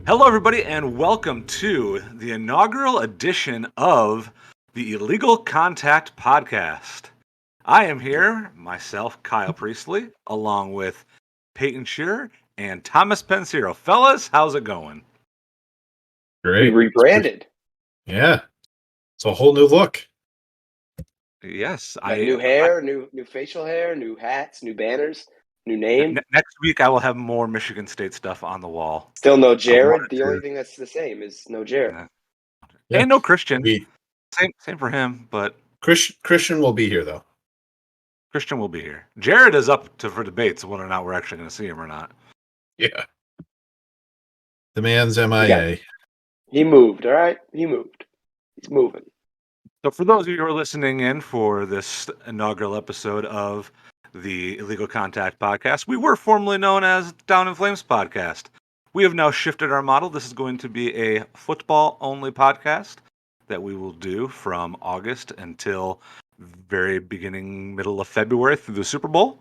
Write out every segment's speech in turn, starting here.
Hello, everybody, and welcome to the inaugural edition of the Illegal Contact Podcast. I am here, myself, Kyle Priestley, along with Peyton Shearer and Thomas Pensiro. Fellas, how's it going? We Great. rebranded. Yeah. It's a whole new look. Yes, Got new hair, new facial hair, new hats, new banners, new name. Next week I will have more Michigan State stuff on the wall. Still no I Jared. wanted The only thing that's the same is no Jared. Yeah. And no Christian. We Same for him, but Christian will be here though. Christian will be here. Jared is up for debates whether or not we're actually going to see him or not. Yeah. The man's MIA. He moved, all right? He moved. He's moving. So for those of you who are listening in for this inaugural episode of the Illegal Contact Podcast, we were formerly known as Down in Flames Podcast. We have now shifted our model. This is going to be a football-only podcast that we will do from August until very middle of February through the Super Bowl.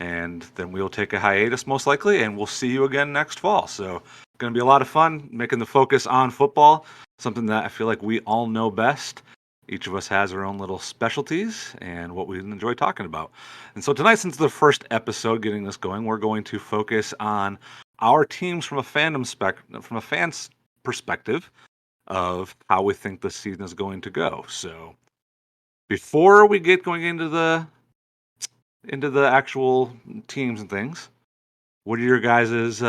And then we'll take a hiatus most likely, and we'll see you again next fall. So it's going to be a lot of fun making the focus on football, something that I feel like we all know best. Each of us has our own little specialties and what we enjoy talking about. And so tonight, since it's the first episode getting this going, we're going to focus on our teams from a fan's perspective of how we think the season is going to go. So before we get going into the actual teams and things, what are your guys'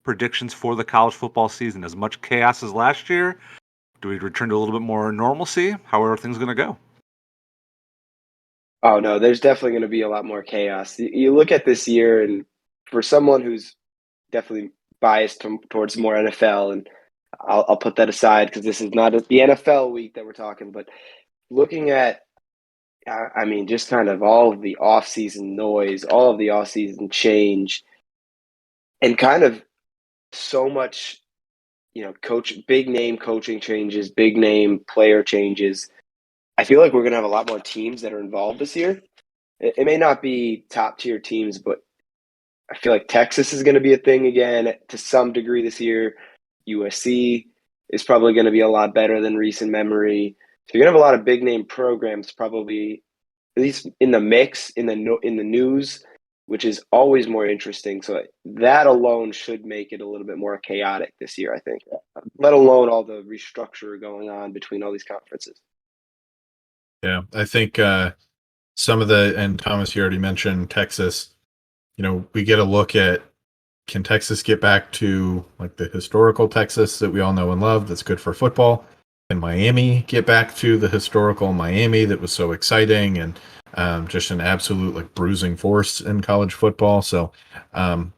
predictions for the college football season? As much chaos as last year? Do we return to a little bit more normalcy? How are everything's going to go? Oh, no, there's definitely going to be a lot more chaos. You look at this year, and for someone who's definitely biased towards more NFL, and I'll put that aside because this is not the NFL week that we're talking, but looking at just kind of all of the off-season noise, all of the off-season change, and kind of so much, big name coaching changes, big name player changes. I feel like we're going to have a lot more teams that are involved this year. It may not be top-tier teams, but I feel like Texas is going to be a thing again to some degree this year. USC is probably going to be a lot better than recent memory. So you're going to have a lot of big-name programs probably at least in the mix, in the news, which is always more interesting. So that alone should make it a little bit more chaotic this year, I think, let alone all the restructure going on between all these conferences. Yeah. I think some of and Thomas, you already mentioned Texas. We get a look at, can Texas get back to like the historical Texas that we all know and love that's good for football? Can Miami get back to the historical Miami that was so exciting and just an absolute like bruising force in college football? So I'm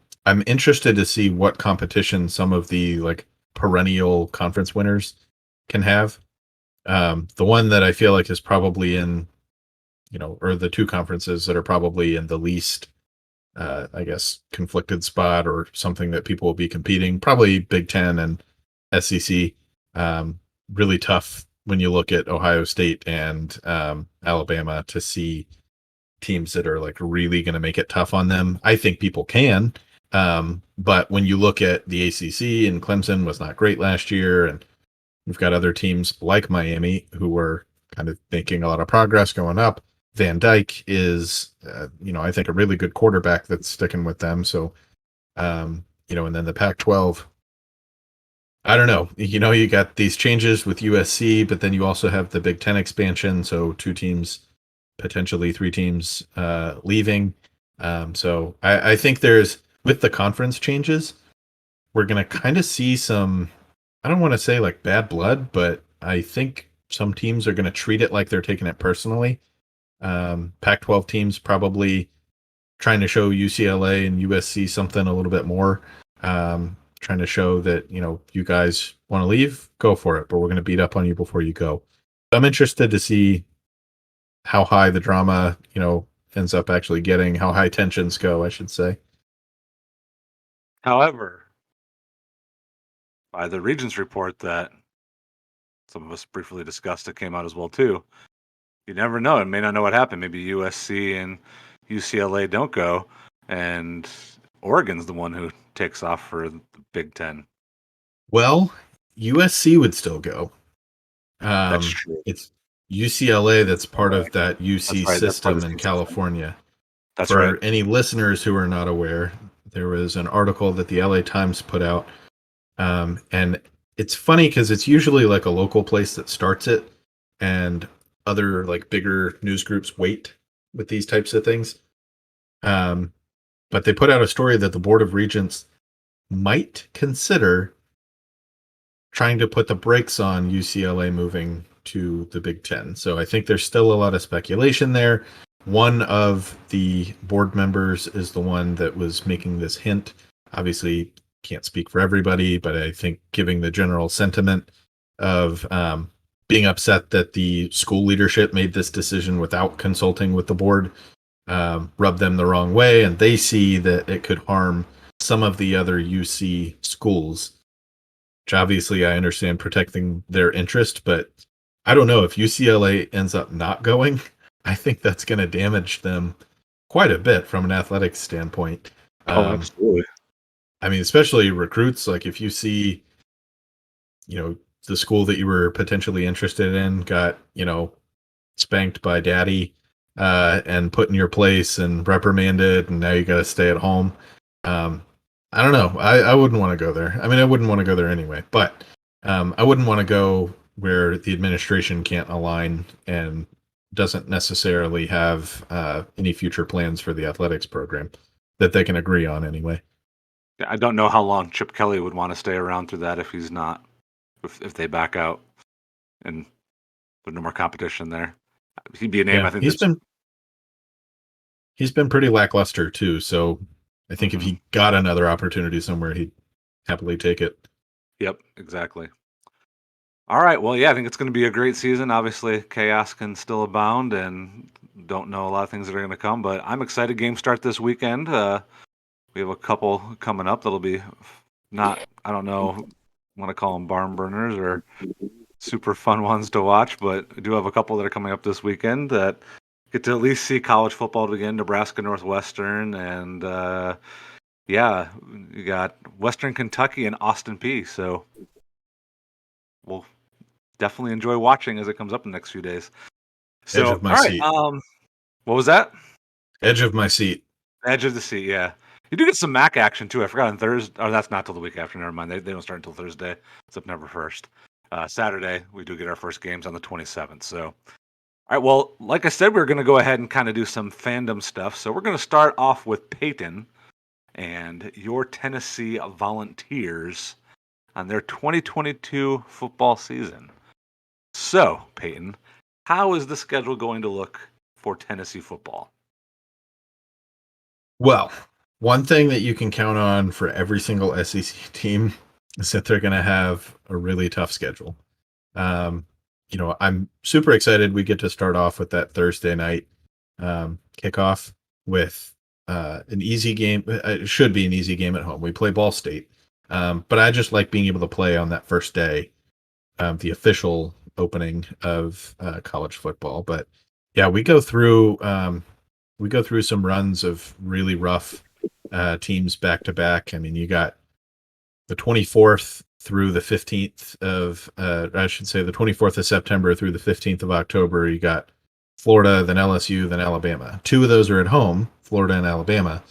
interested to see what competition some of the like perennial conference winners can have. The one that I feel like is probably in, or the two conferences that are probably in the least, I guess, conflicted spot or something that people will be competing, probably Big Ten and SEC. Really tough when you look at Ohio State and Alabama to see teams that are like really going to make it tough on them. I think people can. But when you look at the ACC, and Clemson was not great last year, and we've got other teams like Miami who were kind of making a lot of progress going up. Van Dyke is, I think a really good quarterback that's sticking with them. So, and then the Pac-12, I don't know. You got these changes with USC, but then you also have the Big Ten expansion. So 2 teams, potentially 3 teams leaving. So I think with the conference changes, we're going to kind of see some, I don't want to say like bad blood, but I think some teams are going to treat it like they're taking it personally. Pac-12 teams probably trying to show UCLA and USC something a little bit more. Trying to show that, you guys want to leave, go for it, but we're going to beat up on you before you go. I'm interested to see how high the drama, ends up actually getting, how high tensions go, I should say. However, by the Regents report that some of us briefly discussed, it came out as well too. You never know. It may not know what happened. Maybe USC and UCLA don't go, and Oregon's the one who takes off for the Big Ten. Well, USC would still go. That's true. It's UCLA that's part Right. of that UC That's right. That's part of system the in same system. California. That's right. For any listeners who are not aware, there was an article that the LA Times put out. And it's funny because it's usually like a local place that starts it, and other like bigger news groups wait with these types of things. Um, but they put out a story that the Board of Regents might consider trying to put the brakes on UCLA moving to the Big Ten. So I think there's still a lot of speculation there. One of the board members is the one that was making this hint. Obviously, can't speak for everybody, but I think giving the general sentiment of being upset that the school leadership made this decision without consulting with the board rubbed them the wrong way, and they see that it could harm some of the other UC schools, which obviously I understand protecting their interest, but I don't know if UCLA ends up not going. I think that's going to damage them quite a bit from an athletics standpoint. Oh, absolutely. I mean, especially recruits. Like if you see, the school that you were potentially interested in got, spanked by daddy and put in your place and reprimanded, and now you got to stay at home. I don't know. I wouldn't want to go there. I mean, I wouldn't want to go there anyway, but I wouldn't want to go where the administration can't align and doesn't necessarily have any future plans for the athletics program that they can agree on anyway. Yeah, I don't know how long Chip Kelly would want to stay around through that if he's not, if they back out and with no more competition there. He'd be a name I Yeah, think he's that's. been pretty lackluster too. So I think if Mhm. he got another opportunity somewhere, he'd happily take it. Yep, exactly. All right. Well, yeah, I think it's going to be a great season. Obviously, chaos can still abound, and don't know a lot of things that are going to come. But I'm excited. Games start this weekend. We have a couple coming up that'll be not. I don't know. Want to call them barn burners or super fun ones to watch, but I do have a couple that are coming up this weekend that get to at least see college football begin. Nebraska Northwestern, and yeah, you got Western Kentucky and Austin P. So we'll definitely enjoy watching as it comes up in the next few days. Edge So, of my all right. seat. What was that? Edge of my seat. Edge of the seat. Yeah, you do get some MAC action too. I forgot on Thursday. Oh, that's not till the week after. Never mind. They don't start until Thursday, September 1st. Saturday we do get our first games on the 27th. So, all right. Well, like I said, we're going to go ahead and kind of do some fandom stuff. So we're going to start off with Peyton and your Tennessee Volunteers on their 2022 football season. So, Peyton, how is the schedule going to look for Tennessee football? Well, one thing that you can count on for every single SEC team is that they're going to have a really tough schedule. Um, I'm super excited we get to start off with that Thursday night kickoff with an easy game. It should be an easy game at home. We play Ball State, but I just like being able to play on that first day, the official opening of college football. But yeah, we go through some runs of really rough teams back to back. I mean, you got the 24th through the 15th of, I should say, the 24th of September through the 15th of October. You got Florida, then LSU, then Alabama. Two of those are at home, Florida and Alabama,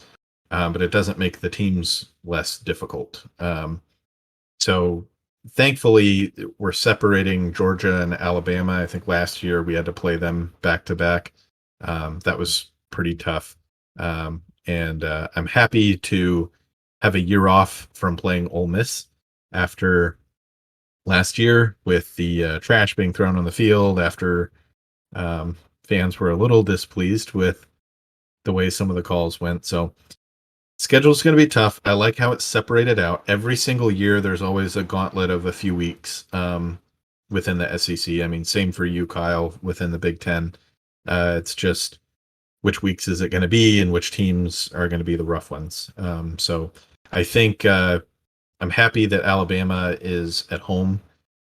but it doesn't make the teams less difficult. So thankfully, we're separating Georgia and Alabama. I think last year we had to play them back to back. That was pretty tough. And I'm happy to have a year off from playing Ole Miss after last year with the trash being thrown on the field after fans were a little displeased with the way some of the calls went. So schedule's going to be tough. I like how it's separated out. Every single year, there's always a gauntlet of a few weeks within the SEC. I mean, same for you, Kyle, within the Big Ten. It's just which weeks is it going to be and which teams are going to be the rough ones. So I think I'm happy that Alabama is at home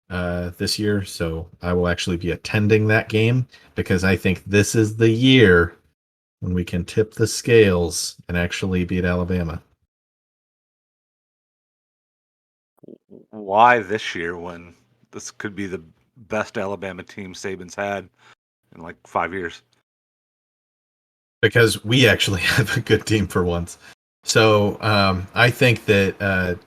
this year. So I will actually be attending that game because I think this is the year when we can tip the scales and actually beat Alabama. why this year when this could be the best Alabama team Saban's had in like 5 years. Because we actually have a good team for once. So I think that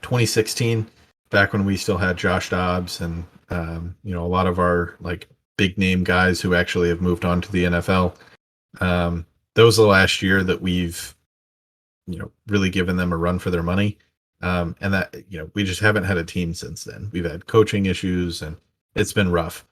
2016, back when we still had Josh Dobbs and a lot of our like big name guys who actually have moved on to the NFL, that was the last year that we've really given them a run for their money. And that we just haven't had a team since then. We've had coaching issues and it's been rough.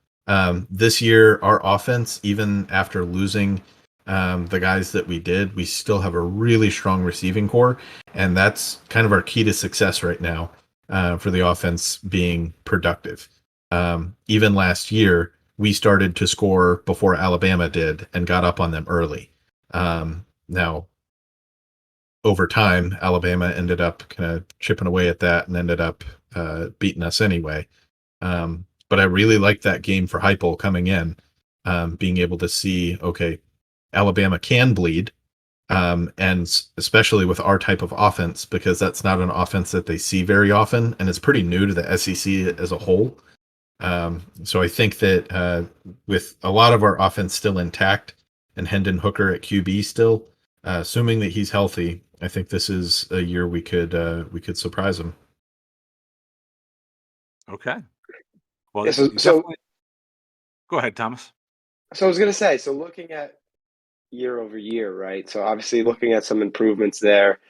This year, our offense, even after losing the guys that we did, we still have a really strong receiving core, and that's kind of our key to success right now for the offense being productive. Even last year, we started to score before Alabama did and got up on them early. Now, over time, Alabama ended up kind of chipping away at that and ended up beating us anyway. But I really liked that game for Heupel coming in, being able to see, okay, Alabama can bleed, and especially with our type of offense, because that's not an offense that they see very often, and it's pretty new to the SEC as a whole. So I think that with a lot of our offense still intact and Hendon Hooker at QB still, assuming that he's healthy, I think this is a year we could surprise him. Okay. Well, Yeah, so go ahead, Thomas. So I was going to say, so looking at year over year, right? So obviously looking at some improvements there,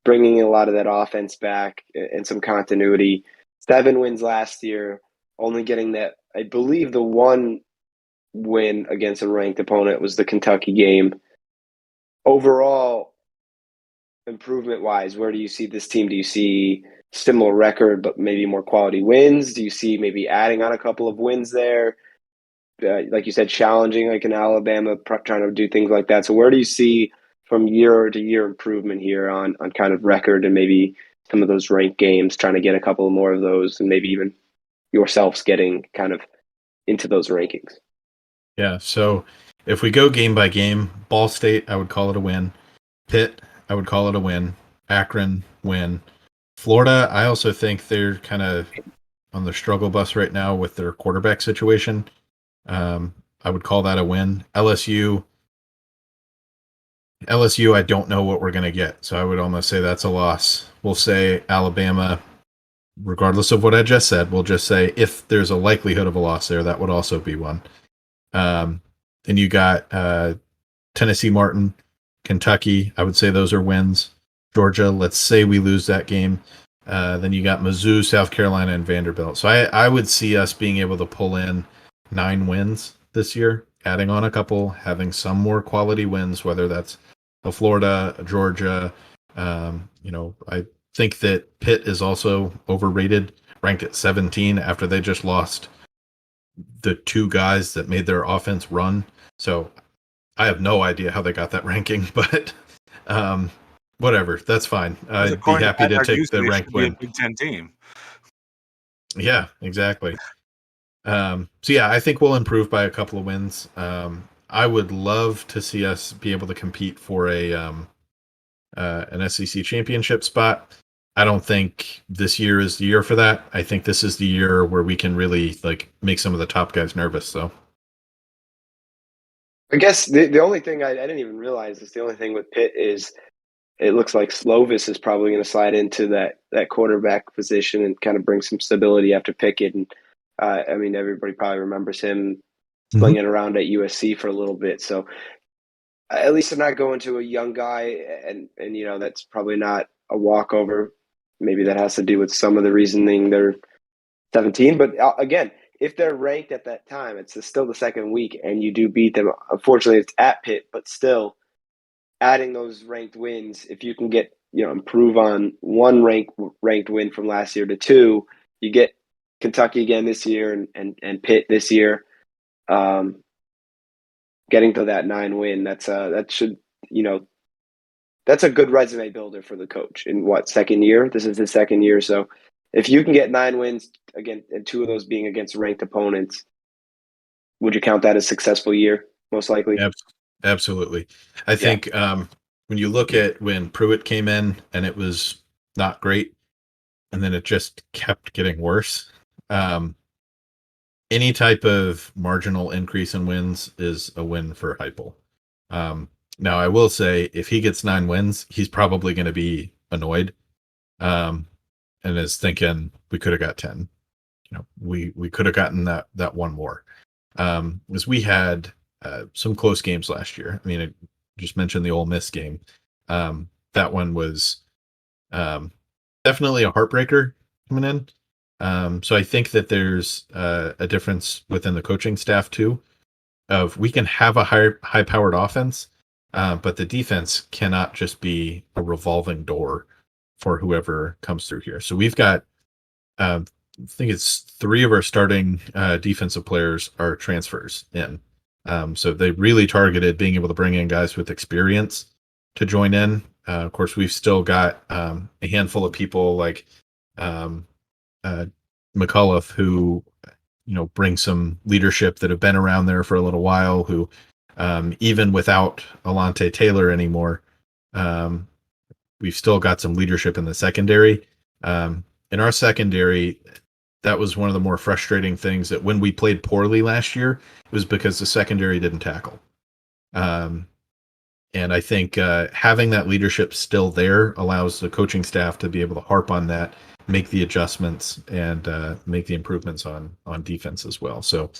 bringing a lot of that offense back and some continuity. 7 wins last year, only getting that, I believe the one win against a ranked opponent was the Kentucky game. Overall, improvement-wise, where do you see this team? Do you see similar record, but maybe more quality wins? Do you see maybe adding on a couple of wins there? Like you said, challenging like in Alabama, trying to do things like that. So where do you see from year to year improvement here on kind of record and maybe some of those ranked games, trying to get a couple more of those and maybe even yourselves getting kind of into those rankings? Yeah, so if we go game by game, Ball State, I would call it a win. Pitt, I would call it a win. Akron, win. Florida, I also think they're kind of on the struggle bus right now with their quarterback situation. I would call that a win. LSU, I don't know what we're going to get, so I would almost say that's a loss. We'll say Alabama, regardless of what I just said, we'll just say if there's a likelihood of a loss there, that would also be one. Then you got Tennessee Martin, Kentucky. I would say those are wins. Georgia, let's say we lose that game. Then you got Mizzou, South Carolina, and Vanderbilt. So I would see us being able to pull in 9 wins this year, adding on a couple, having some more quality wins, whether that's a Florida, a Georgia. I think that Pitt is also overrated, ranked at 17 after they just lost the 2 guys that made their offense run. So I have no idea how they got that ranking, but whatever, that's fine. I'd be happy to take the ranked win. Big Ten team. Yeah, exactly. So yeah, I think we'll improve by a couple of wins. I would love to see us be able to compete for an SEC championship spot. I don't think this year is the year for that. I think this is the year where we can really like make some of the top guys nervous. So I guess the only thing I didn't even realize is the only thing with Pitt is it looks like Slovis is probably going to slide into that quarterback position and kind of bring some stability after Pickett. And I mean, everybody probably remembers him slinging around at USC for a little bit. So at least they're not going to a young guy, and that's probably not a walkover. Maybe that has to do with some of the reasoning they're 17. But again, if they're ranked at that time, it's still the second week, and you do beat them. Unfortunately, it's at Pitt, but still adding those ranked wins, if you can get improve on one ranked win from last year to 2, you get Kentucky again this year and Pitt this year. Getting to that 9 win, that's a good resume builder for the coach in second year. This is his second year, so if you can get 9 wins again, and 2 of those being against ranked opponents, would you count that as a successful year? Most likely. Absolutely. I think when you look at when Pruitt came in and it was not great, and then it just kept getting worse. Any type of marginal increase in wins is a win for Heupel. Now, I will say, if he gets 9 wins, he's probably going to be annoyed, and is thinking we could have got 10. We could have gotten that one more. Because we had some close games last year. I mean, I just mentioned the Ole Miss game. That one was definitely a heartbreaker coming in. So I think that there's a difference within the coaching staff too. Of we can have a high-powered offense, but the defense cannot just be a revolving door for whoever comes through here. So we've got, I think it's 3 of our starting defensive players are transfers in. So they really targeted being able to bring in guys with experience to join in. Of course, we've still got a handful of people like McAuliffe who bring some leadership that have been around there for a little while, who even without Alante Taylor anymore, we've still got some leadership in the secondary. In our secondary, that was one of the more frustrating things, that when we played poorly last year, it was because the secondary didn't tackle. And I think having that leadership still there allows the coaching staff to be able to harp on that, make the adjustments, and make the improvements on defense as well. So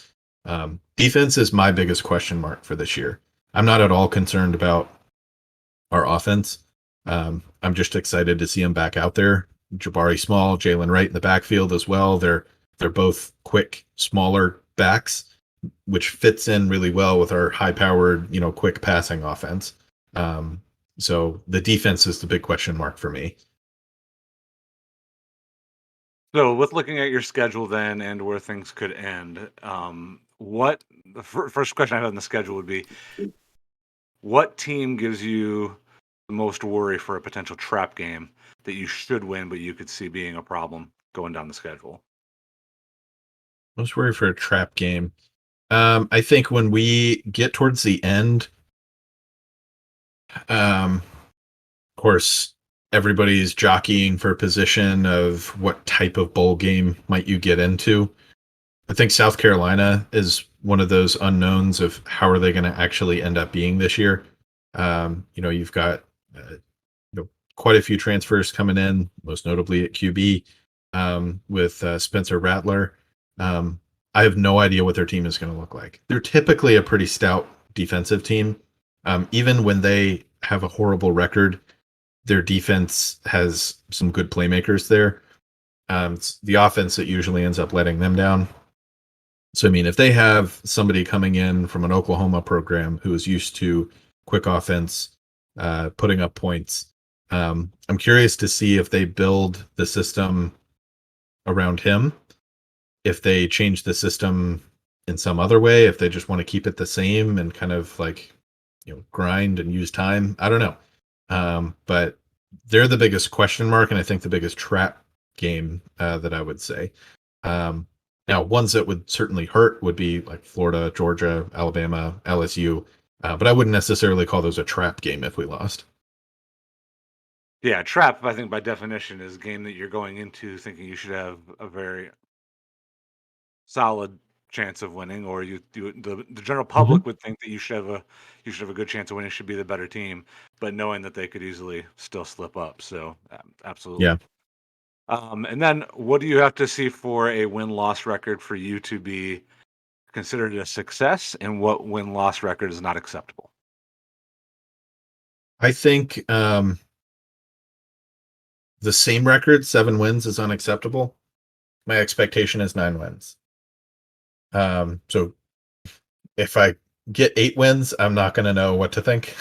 defense is my biggest question mark for this year. I'm not at all concerned about our offense. I'm just excited to see them back out there. Jabari Small, Jalen Wright in the backfield as well. They're both quick, smaller backs, which fits in really well with our high-powered, quick passing offense. So the defense is the big question mark for me. So, with looking at your schedule then and where things could end, what the first question I have on the schedule would be, what team gives you the most worry for a potential trap game that you should win, but you could see being a problem going down the schedule? Most worry for a trap game. I think when we get towards the end, of course, everybody's jockeying for position of what type of bowl game might you get into. I think South Carolina is one of those unknowns of how are they going to actually end up being this year. You've got quite a few transfers coming in, most notably at QB, with Spencer Rattler. I have no idea what their team is going to look like. They're typically a pretty stout defensive team. Even when they have a horrible record, their defense has some good playmakers there. It's the offense that usually ends up letting them down. So, I mean, if they have somebody coming in from an Oklahoma program who is used to quick offense, putting up points, I'm curious to see if they build the system around him, if they change the system in some other way, if they just want to keep it the same and kind of like, grind and use time. I don't know. But they're the biggest question mark, and I think the biggest trap game that I would say. Now, ones that would certainly hurt would be like Florida, Georgia, Alabama, LSU, but I wouldn't necessarily call those a trap game if we lost. Yeah, trap, I think by definition, is a game that you're going into thinking you should have a very solid chance of winning, or the general public would think that you should have a good chance of winning, should be the better team, but knowing that they could easily still slip up. So absolutely. Yeah. And then what do you have to see for a win-loss record for you to be considered a success, and what win-loss record is not acceptable? I think the same record, 7 wins, is unacceptable. My expectation is 9 wins. So if I get 8 wins, I'm not going to know what to think.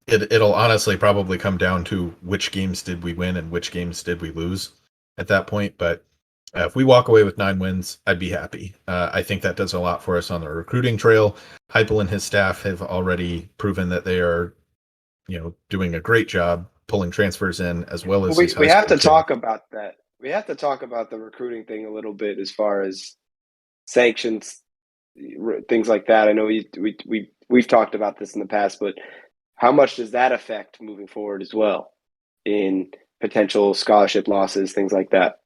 It'll honestly probably come down to which games did we win and which games did we lose at that point. But if we walk away with 9 wins, I'd be happy. I think that does a lot for us on the recruiting trail. Heupel and his staff have already proven that they are, doing a great job pulling transfers in, as well as we have to talk about that. We have to talk about the recruiting thing a little bit as far as sanctions, things like that. I know we've talked about this in the past, but how much does that affect moving forward as well in potential scholarship losses, things like that.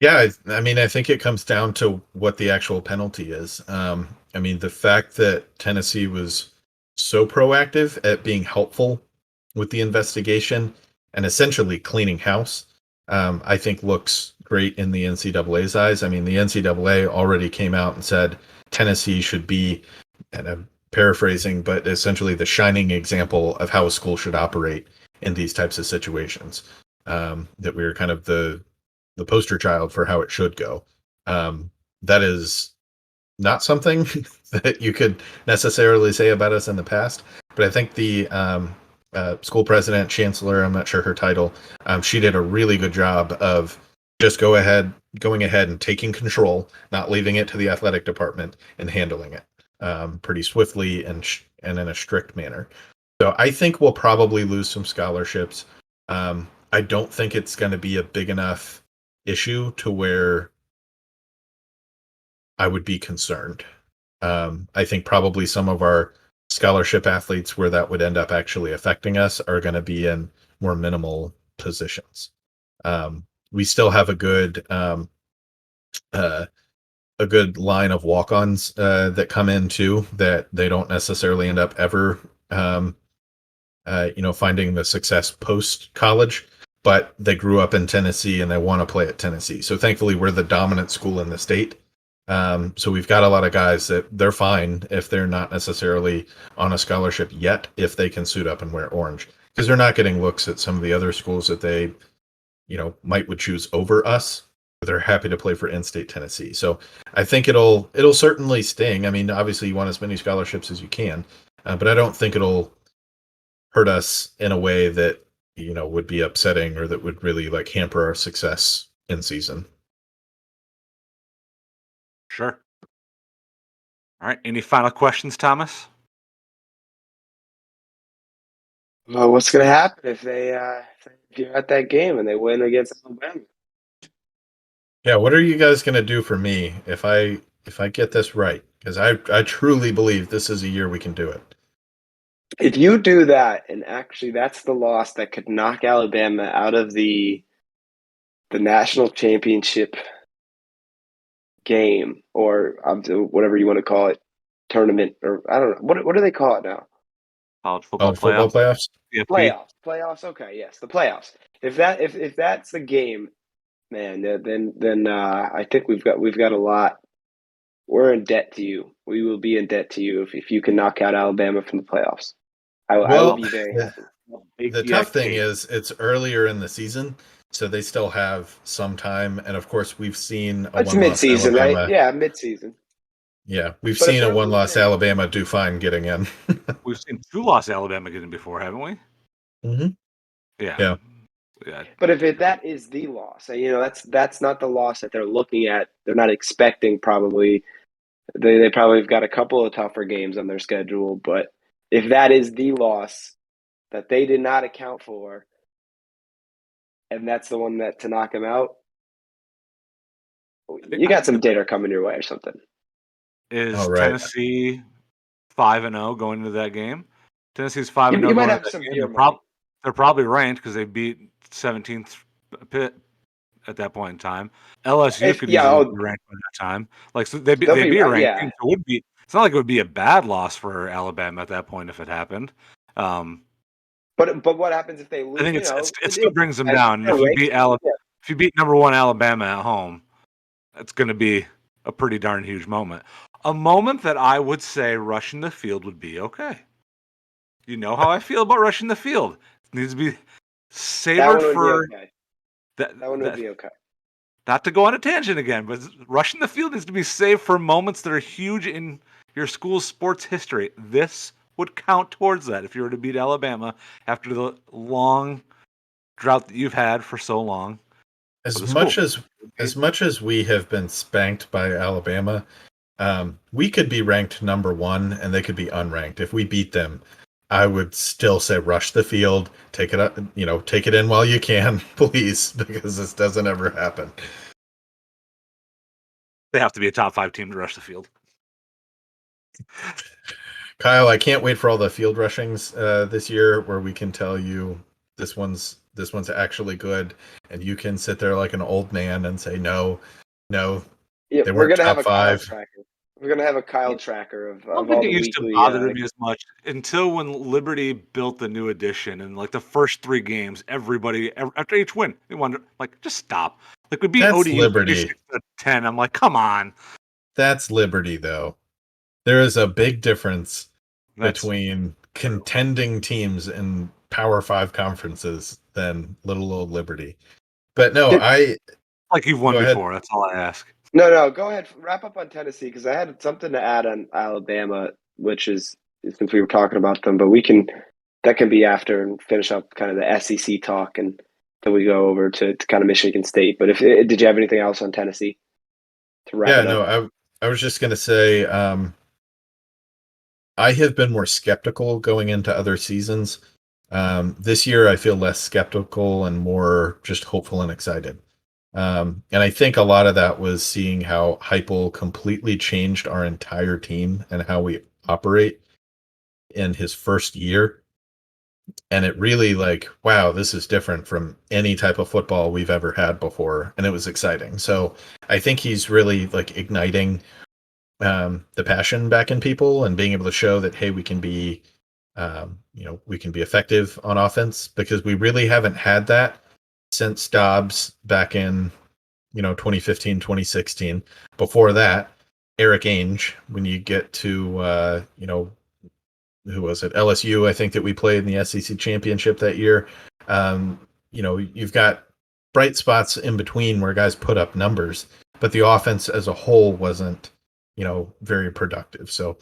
Yeah, I mean, I think it comes down to what the actual penalty is. I mean, the fact that Tennessee was so proactive at being helpful with the investigation and essentially cleaning house, I think looks great in the NCAA's eyes. I mean, the NCAA already came out and said Tennessee should be, and I'm paraphrasing, but essentially the shining example of how a school should operate in these types of situations. That we were kind of the poster child for how it should go. That is not something that you could necessarily say about us in the past, but I think the school president, chancellor, I'm not sure her title, she did a really good job of just going ahead and taking control, not leaving it to the athletic department and handling it pretty swiftly and in a strict manner. So I think we'll probably lose some scholarships. I don't think it's going to be a big enough issue to where I would be concerned. I think probably some of our scholarship athletes where that would end up actually affecting us are going to be in more minimal positions. We still have a good line of walk-ons that come in too that they don't necessarily end up ever finding the success post college, but they grew up in Tennessee and they want to play at Tennessee. So thankfully, we're the dominant school in the state. So we've got a lot of guys that they're fine if they're not necessarily on a scholarship yet, if they can suit up and wear orange, because they're not getting looks at some of the other schools that they, would choose over us. But they're happy to play for in-state Tennessee. So I think it'll certainly sting. I mean, obviously you want as many scholarships as you can, but I don't think it'll hurt us in a way that would be upsetting or that would really like hamper our success in season. Sure. All right. Any final questions, Thomas? Well, what's going to happen if you're at that game and they win against Alabama? Yeah, what are you guys going to do for me if I get this right? Because I truly believe this is a year we can do it. If you do that, and actually that's the loss that could knock Alabama out of the national championship game, or whatever you want to call it, tournament, or I don't know. What do they call it now? College football playoffs? CFP. Playoffs. Okay, yes, the playoffs. If that's the game, man, then I think we've got a lot. We're in debt to you. We will be in debt to you if you can knock out Alabama from the playoffs. I will be very happy. The tough thing is it's earlier in the season, so they still have some time. And of course, we've seen It's mid-season, right? Yeah, mid-season. Yeah, we've seen a one-loss Alabama do fine getting in. We've seen 2-loss Alabama get in before, haven't we? Mm-hmm. Yeah. But if that is the loss, that's not the loss that they're looking at. They're not expecting probably. They probably have got a couple of tougher games on their schedule, but if that is the loss that they did not account for, and that's the one to knock them out, you got some dinner coming your way or something. Is Tennessee 5-0 going into that game? Tennessee's 5-0. You might have some beer money. They're probably ranked because they beat 17th Pitt at that point in time. LSU could easily be ranked by that time. Like so they'd be ranked. Yeah. So it would be. It's not like it would be a bad loss for Alabama at that point if it happened. But what happens if they lose? I think it still brings them down. If you beat number 1 Alabama at home, it's going to be a pretty darn huge moment. A moment that I would say rushing the field would be okay. You know how I feel about rushing the field. It needs to be savored for that one would be okay. Not to go on a tangent again, but rushing the field needs to be saved for moments that are huge in your school's sports history. This would count towards that if you were to beat Alabama after the long drought that you've had for so long. As much as we have been spanked by Alabama, we could be ranked number 1 and they could be unranked. If we beat them, I would still say rush the field, take it up, take it in while you can, please, because this doesn't ever happen. They have to be a top 5 team to rush the field. Kyle, I can't wait for all the field rushings this year where we can tell you this one's actually good, and you can sit there like an old man and say no, Yeah, they we're weren't gonna have top a Kyle five. tracker. We're gonna have a Kyle tracker I don't of think all it the used to weekly. bother me as much until when Liberty built the new edition and like the first 3 games, everybody after each win, they wanted like just stop. Like we beat That's ODU Liberty. 26-10. I'm like, come on. That's Liberty, though. There is a big difference That's between contending teams in Power Five conferences than little old Liberty. But no, Did, I like you've won go ahead. before. That's all I ask. no, go ahead. Wrap up on Tennessee because I had something to add on Alabama, which is since we were talking about them, but that can be after and finish up kind of the SEC talk and then we go over to kind of Michigan State. But did you have anything else on Tennessee to wrap Yeah, it no, up? I was just gonna say, I have been more skeptical going into other seasons. This year, I feel less skeptical and more just hopeful and excited. And I think a lot of that was seeing how Heupel completely changed our entire team and how we operate in his first year. And it really like, wow, this is different from any type of football we've ever had before. And it was exciting. So I think he's really like igniting the passion back in people and being able to show that, hey, we can be, we can be effective on offense because we really haven't had that since Dobbs back in 2015, 2016. Before that, Eric Ainge, when you get to, who was it? LSU, I think that we played in the SEC championship that year. You've got bright spots in between where guys put up numbers, but the offense as a whole wasn't, very productive. So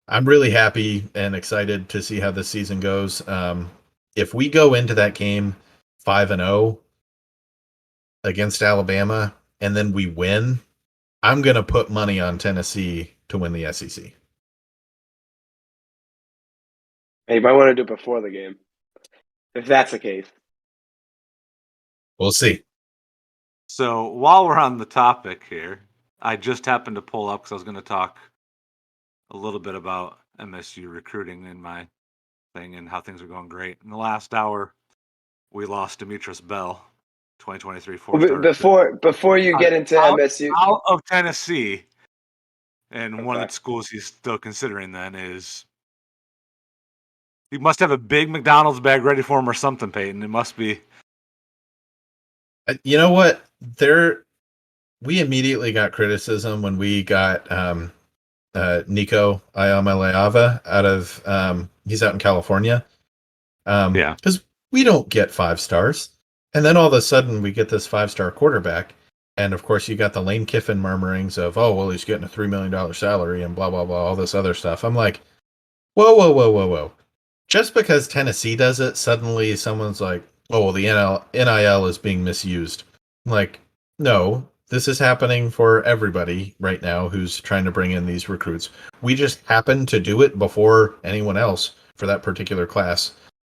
I'm really happy and excited to see how this season goes. If we go into that game 5-0 against Alabama and then we win, I'm going to put money on Tennessee to win the SEC. Hey, you might want to do it before the game if that's the case. We'll see. So while we're on the topic here, I just happened to pull up because I was going to talk a little bit about MSU recruiting in my thing and how things are going great. In the last hour, we lost Demetrius Bell, 2023 Well, four-star before you get into MSU, out of Tennessee, and one of okay. the schools he's still considering then is he must have a big McDonald's bag ready for him or something, Peyton. It must be. You know what? We immediately got criticism when we got Nico Ayamaleava out of he's out in California. Yeah. Because we don't get 5 stars. And then all of a sudden we get this 5-star quarterback. And of course you got the Lane Kiffin murmurings of, oh, well, he's getting a $3 million salary and blah, blah, blah, all this other stuff. I'm like, whoa. Just because Tennessee does it, suddenly someone's like, oh, well, the NIL is being misused. I'm like, no, this is happening for everybody right now who's trying to bring in these recruits. We just happen to do it before anyone else for that particular class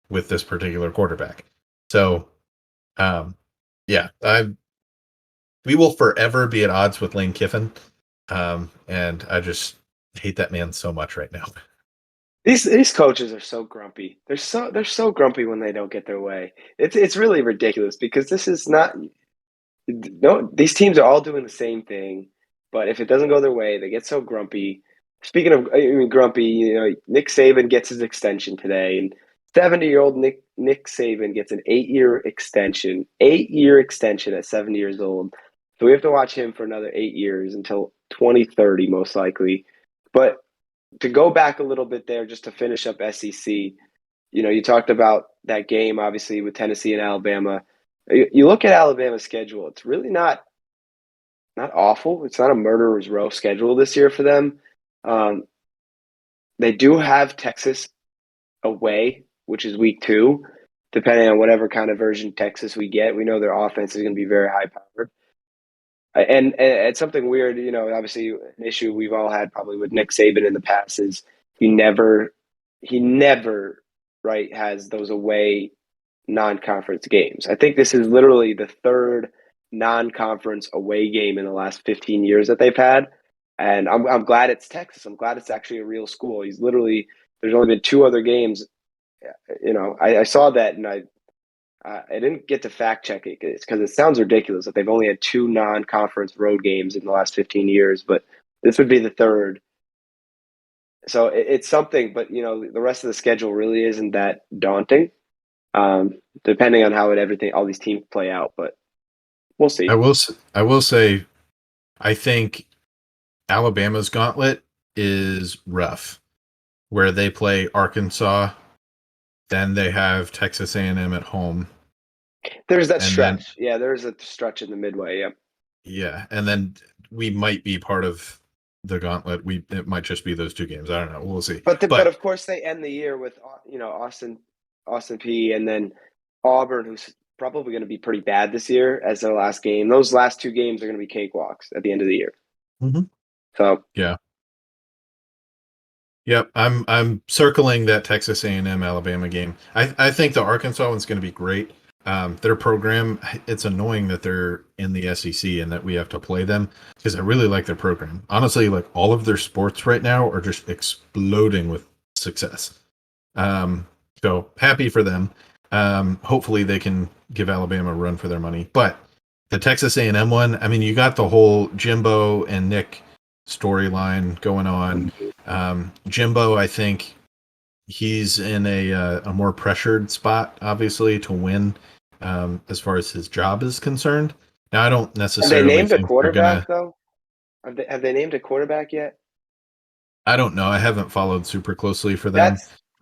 with this particular quarterback. So, yeah, we will forever be at odds with Lane Kiffin. And I just hate that man so much right now. These coaches are so grumpy. They're so grumpy when they don't get their way. It's really ridiculous because this is not no these teams are all doing the same thing, but if it doesn't go their way, they get so grumpy. Speaking of grumpy, Nick Saban gets his extension today, and 70-year-old Nick Saban gets an 8-year extension. 8-year extension at 70 years old. So we have to watch him for another 8 years until 2030 most likely. But to go back a little bit there, just to finish up SEC, you talked about that game, obviously, with Tennessee and Alabama. You look at Alabama's schedule; it's really not awful. It's not a murderer's row schedule this year for them. Um, they do have Texas away, which is week 2, depending on whatever kind of version Texas we get. We know their offense is going to be very high powered. And it's something weird, obviously an issue we've all had probably with Nick Saban in the past is he never, right, has those away non-conference games. I think this is literally the 3rd non-conference away game in the last 15 years that they've had. And I'm glad it's Texas. I'm glad it's actually a real school. There's only been 2 other games. I saw that and I I didn't get to fact check it because it sounds ridiculous that they've only had 2 non-conference road games in the last 15 years, but this would be the third. So it's something, but the rest of the schedule really isn't that daunting, depending on how all these teams play out. But we'll see. I will say, I think Alabama's gauntlet is rough, where they play Arkansas, then they have Texas A&M at home. There's that and stretch. Then, Yeah, there's a stretch in the midway. Yeah. yeah, and then we might be part of the gauntlet. It might just be those 2 games. I don't know. We'll see. But of course they end the year with Austin P, and then Auburn, who's probably going to be pretty bad this year as their last game. Those last 2 games are going to be cakewalks at the end of the year. Mm-hmm. So yeah. Yep, I'm circling that Texas A&M Alabama game. I think the Arkansas one's going to be great. Their program, it's annoying that they're in the SEC and that we have to play them because I really like their program. Honestly, like all of their sports right now are just exploding with success. So happy for them. Hopefully they can give Alabama a run for their money. But the Texas A&M one, I mean, you got the whole Jimbo and Nick storyline going on. Jimbo, I think he's in a more pressured spot, obviously, to win as far as his job is concerned. Now, I don't necessarily have they named think a quarterback though. Have they named a quarterback yet? I don't know. I haven't followed super closely for them.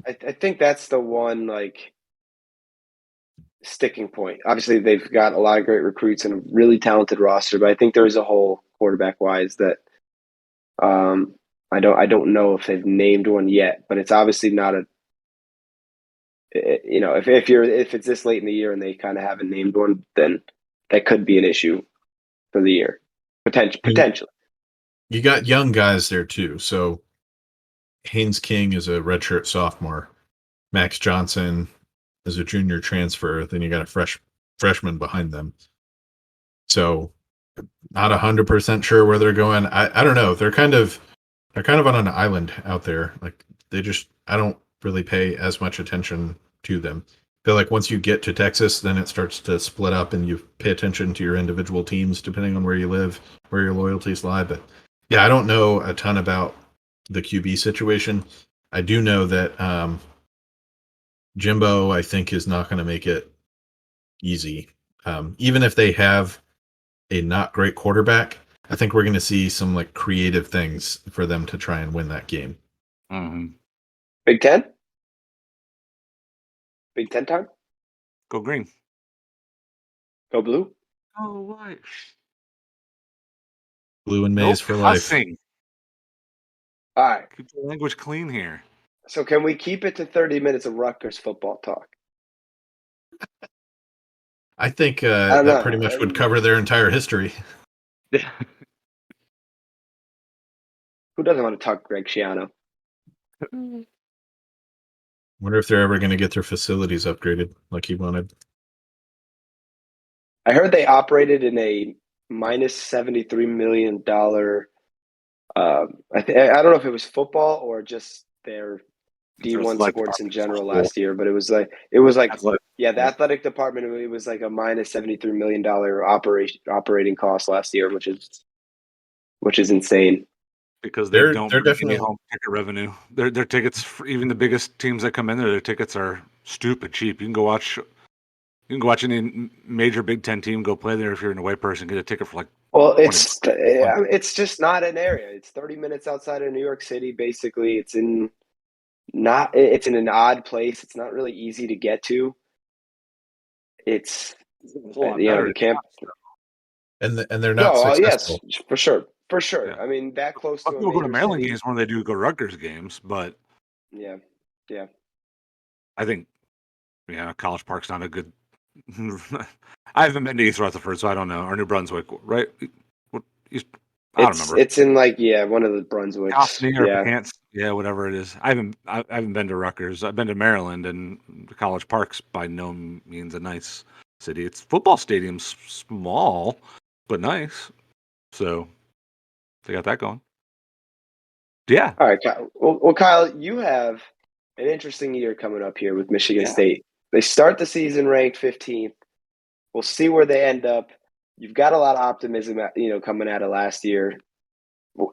I think that's the one sticking point. Obviously, they've got a lot of great recruits and a really talented roster, but I think there's a hole quarterback wise that I don't know if they've named one yet, but it's obviously not if it's this late in the year and they kind of haven't named one, then that could be an issue for the year potentially. You got young guys there too. So Haynes King is a redshirt sophomore. Max Johnson is a junior transfer. Then you got a freshman behind them. So not 100% sure where they're going. I don't know. They're kind of on an island out there. Like I don't really pay as much attention to them. I feel like once you get to Texas, then it starts to split up and you pay attention to your individual teams depending on where you live, where your loyalties lie. But yeah, I don't know a ton about the QB situation. I do know that Jimbo, I think, is not going to make it easy. Even if they have a not great quarterback, I think we're going to see some like creative things for them to try and win that game. Mm-hmm. Big Ten? Big Ten time? Go green. Go blue? Oh, white. Blue and maize for life. All right. Keep the language clean here. So can we keep it to 30 minutes of Rutgers football talk? I think that pretty much would cover their entire history. Yeah. Who doesn't want to talk Greg Schiano? Wonder if they're ever going to get their facilities upgraded like he wanted. I heard they operated in a minus $73 million. I don't know if it was football or just their D1 sports in general last year, but it was like the athletic department. It was like a minus $73 million operating cost last year, which is insane. Because they're definitely home ticket revenue. Their tickets, even the biggest teams that come in there, their tickets are stupid cheap. You can go watch any major Big Ten team go play there if you're an away person. Get a ticket for like. Well, it's just not an area. It's 30 minutes outside of New York City. Basically, it's in an odd place. It's not really easy to get to. It's the camp. And they're not successful. Yes, for sure. Yeah. I mean, that close to people go to Maryland games more than they do go Rutgers games, but yeah. I think College Park's not a good. I haven't been to East Rutherford, so I don't know. Or New Brunswick, right? I don't remember. It's in one of the Brunswicks. Whatever it is. I haven't been to Rutgers. I've been to Maryland, and College Park's by no means a nice city. Its football stadium's small but nice, so they got that going. Yeah. All right, Kyle. Well, Kyle, you have an interesting year coming up here with Michigan State. They start the season ranked 15th. We'll see where they end up. You've got a lot of optimism, coming out of last year,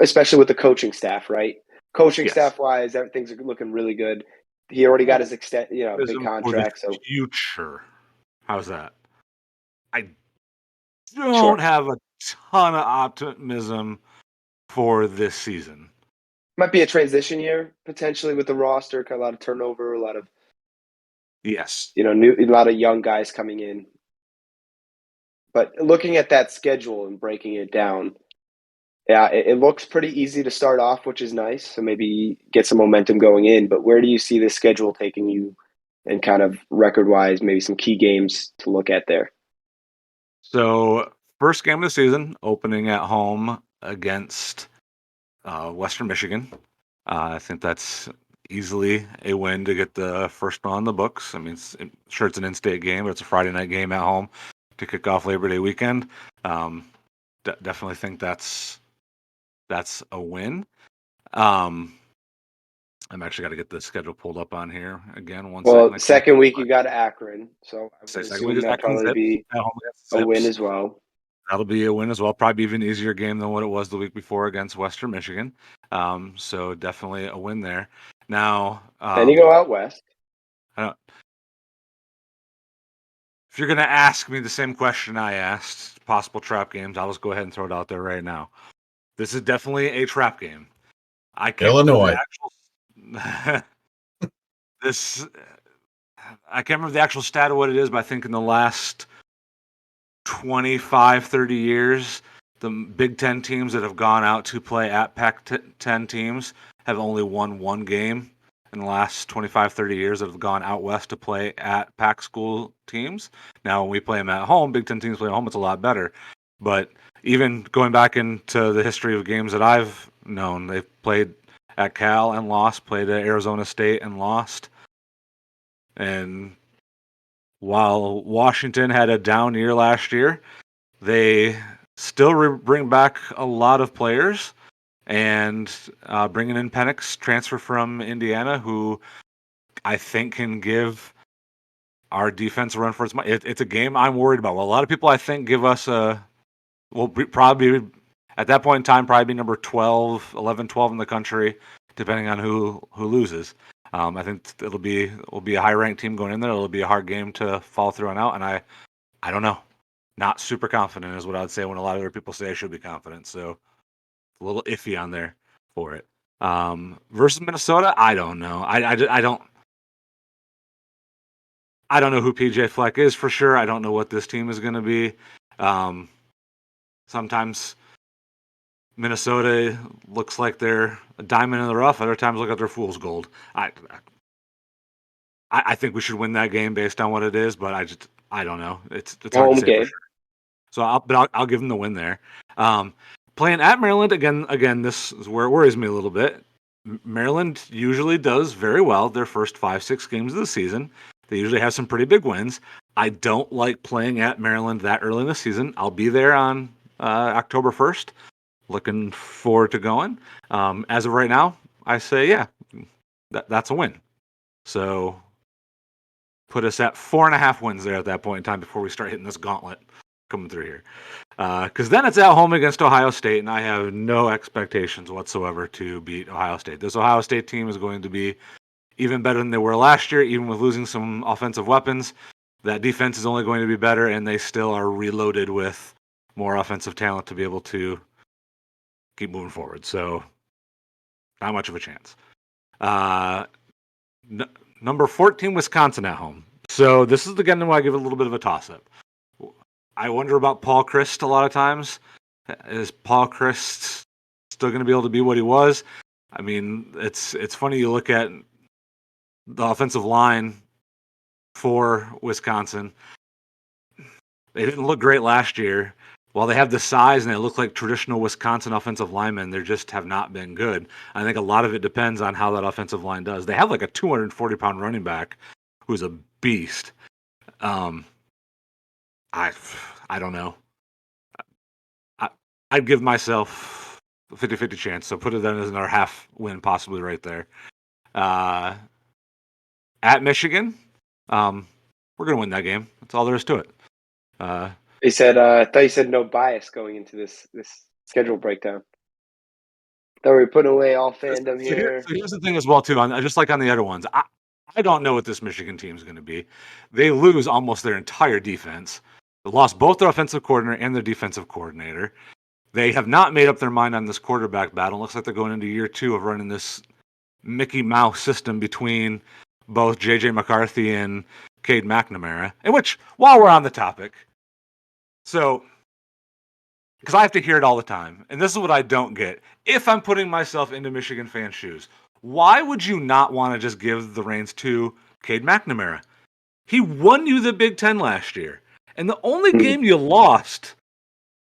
especially with the coaching staff, right? Coaching Yes. staff wise, everything's looking really good. He already got his big For contract. the So future. How's that? I sure, don't have a ton of optimism for this season. might be a transition year potentially with the roster. A lot of turnover, a lot of Yes. a lot of young guys coming in. But looking at that schedule and breaking it down, yeah, it looks pretty easy to start off, which is nice. So maybe get some momentum going in. But where do you see this schedule taking you, and kind of record-wise, maybe some key games to look at there? So, first game of the season, opening at home against Western Michigan. I think that's easily a win to get the first one on the books. I mean, sure, it's an in-state game, but it's a Friday night game at home to kick off Labor Day weekend. Definitely think that's a win. I'm actually got to get the schedule pulled up on here again. Well, second week you got Akron, so I would Second week assume is that Akron probably Zips be at home against a win Zips. as well. That'll be a win as well. Probably even easier game than what it was the week before against Western Michigan. So definitely a win there. Now, Then you go out west. If you're going to ask me the same question I asked, possible trap games, I'll just go ahead and throw it out there right now. This is definitely a trap game. I can't Illinois. remember I can't remember the actual stat of what it is, but I think in the last 25, 30 years, the Big Ten teams that have gone out to play at Pac-10 teams have only won one game in the last 25, 30 years that have gone out west to play at Pac school teams. Now, when we play them at home, Big Ten teams play at home, it's a lot better. But even going back into the history of games that I've known, they've played at Cal and lost, played at Arizona State and lost. And while Washington had a down year last year, they still bring back a lot of players, and bringing in Penix, transfer from Indiana, who I think can give our defense a run for its money. It's a game I'm worried about. Well, a lot of people I think give us probably at that point in time probably be number 12, 11, 12 in the country, depending on who loses. I think it'll be a high ranked team going in there. It'll be a hard game to follow through on out, and I don't know. Not super confident is what I would say when a lot of other people say I should be confident. So a little iffy on there for it. Versus Minnesota, I don't know. I don't know who PJ Fleck is for sure. I don't know what this team is going to be. Sometimes Minnesota looks like they're a diamond in the rough. Other times look like they're fool's gold. I think we should win that game based on what it is, but I don't know. It's hard to say game. for sure. So I'll give them the win there. Playing at Maryland again. This is where it worries me a little bit. Maryland usually does very well their first 5-6 games of the season. They usually have some pretty big wins. I don't like playing at Maryland that early in the season. I'll be there on October 1st. Looking forward to going. As of right now, I say yeah, that's a win. So put us at 4.5 wins there at that point in time before we start hitting this gauntlet coming through here. Because then it's at home against Ohio State, and I have no expectations whatsoever to beat Ohio State. This Ohio State team is going to be even better than they were last year, even with losing some offensive weapons. That defense is only going to be better, and they still are reloaded with more offensive talent to be able to keep moving forward. So, not much of a chance. Number 14, Wisconsin at home. So, this is again where I give it a little bit of a toss-up. I wonder about Paul Chryst a lot of times. Is Paul Chryst still going to be able to be what he was? I mean, it's funny you look at the offensive line for Wisconsin. They didn't look great last year. While they have the size and they look like traditional Wisconsin offensive linemen, they just have not been good. I think a lot of it depends on how that offensive line does. They have like a 240-pound running back who's a beast. I don't know. I'd give myself a 50-50 chance. So put it then as another half win possibly right there. At Michigan, We're going to win that game. That's all there is to it. He said, I thought you said no bias going into this schedule breakdown. Thought we were putting away all fandom here. So here's the thing as well, too. Just like on the other ones, I don't know what this Michigan team is going to be. They lose almost their entire defense. They lost both their offensive coordinator and their defensive coordinator. They have not made up their mind on this quarterback battle. It looks like they're going into year 2 of running this Mickey Mouse system between both J.J. McCarthy and Cade McNamara. In which, while we're on the topic, so because I have to hear it all the time, and this is what I don't get. If I'm putting myself into Michigan fan shoes, why would you not want to just give the reins to Cade McNamara? He won you the Big Ten last year, and the only game you lost,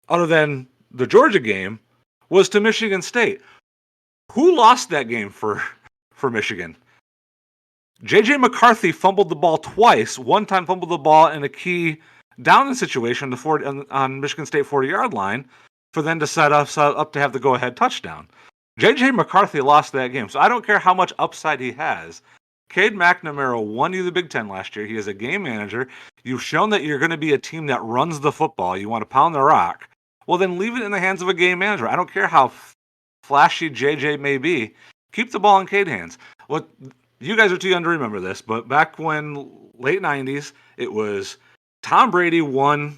other than the Georgia game, was to Michigan State. Who lost that game for Michigan? J.J. McCarthy fumbled the ball twice. One time fumbled the ball in a key down situation on Michigan State 40-yard line for them to set up to have the go-ahead touchdown. J.J. McCarthy lost that game, so I don't care how much upside he has. Cade McNamara won you the Big Ten last year. He is a game manager. You've shown that you're going to be a team that runs the football. You want to pound the rock. Well, then leave it in the hands of a game manager. I don't care how flashy JJ may be. Keep the ball in Cade's hands. What you guys are too young to remember this, but back when late 90s, it was Tom Brady won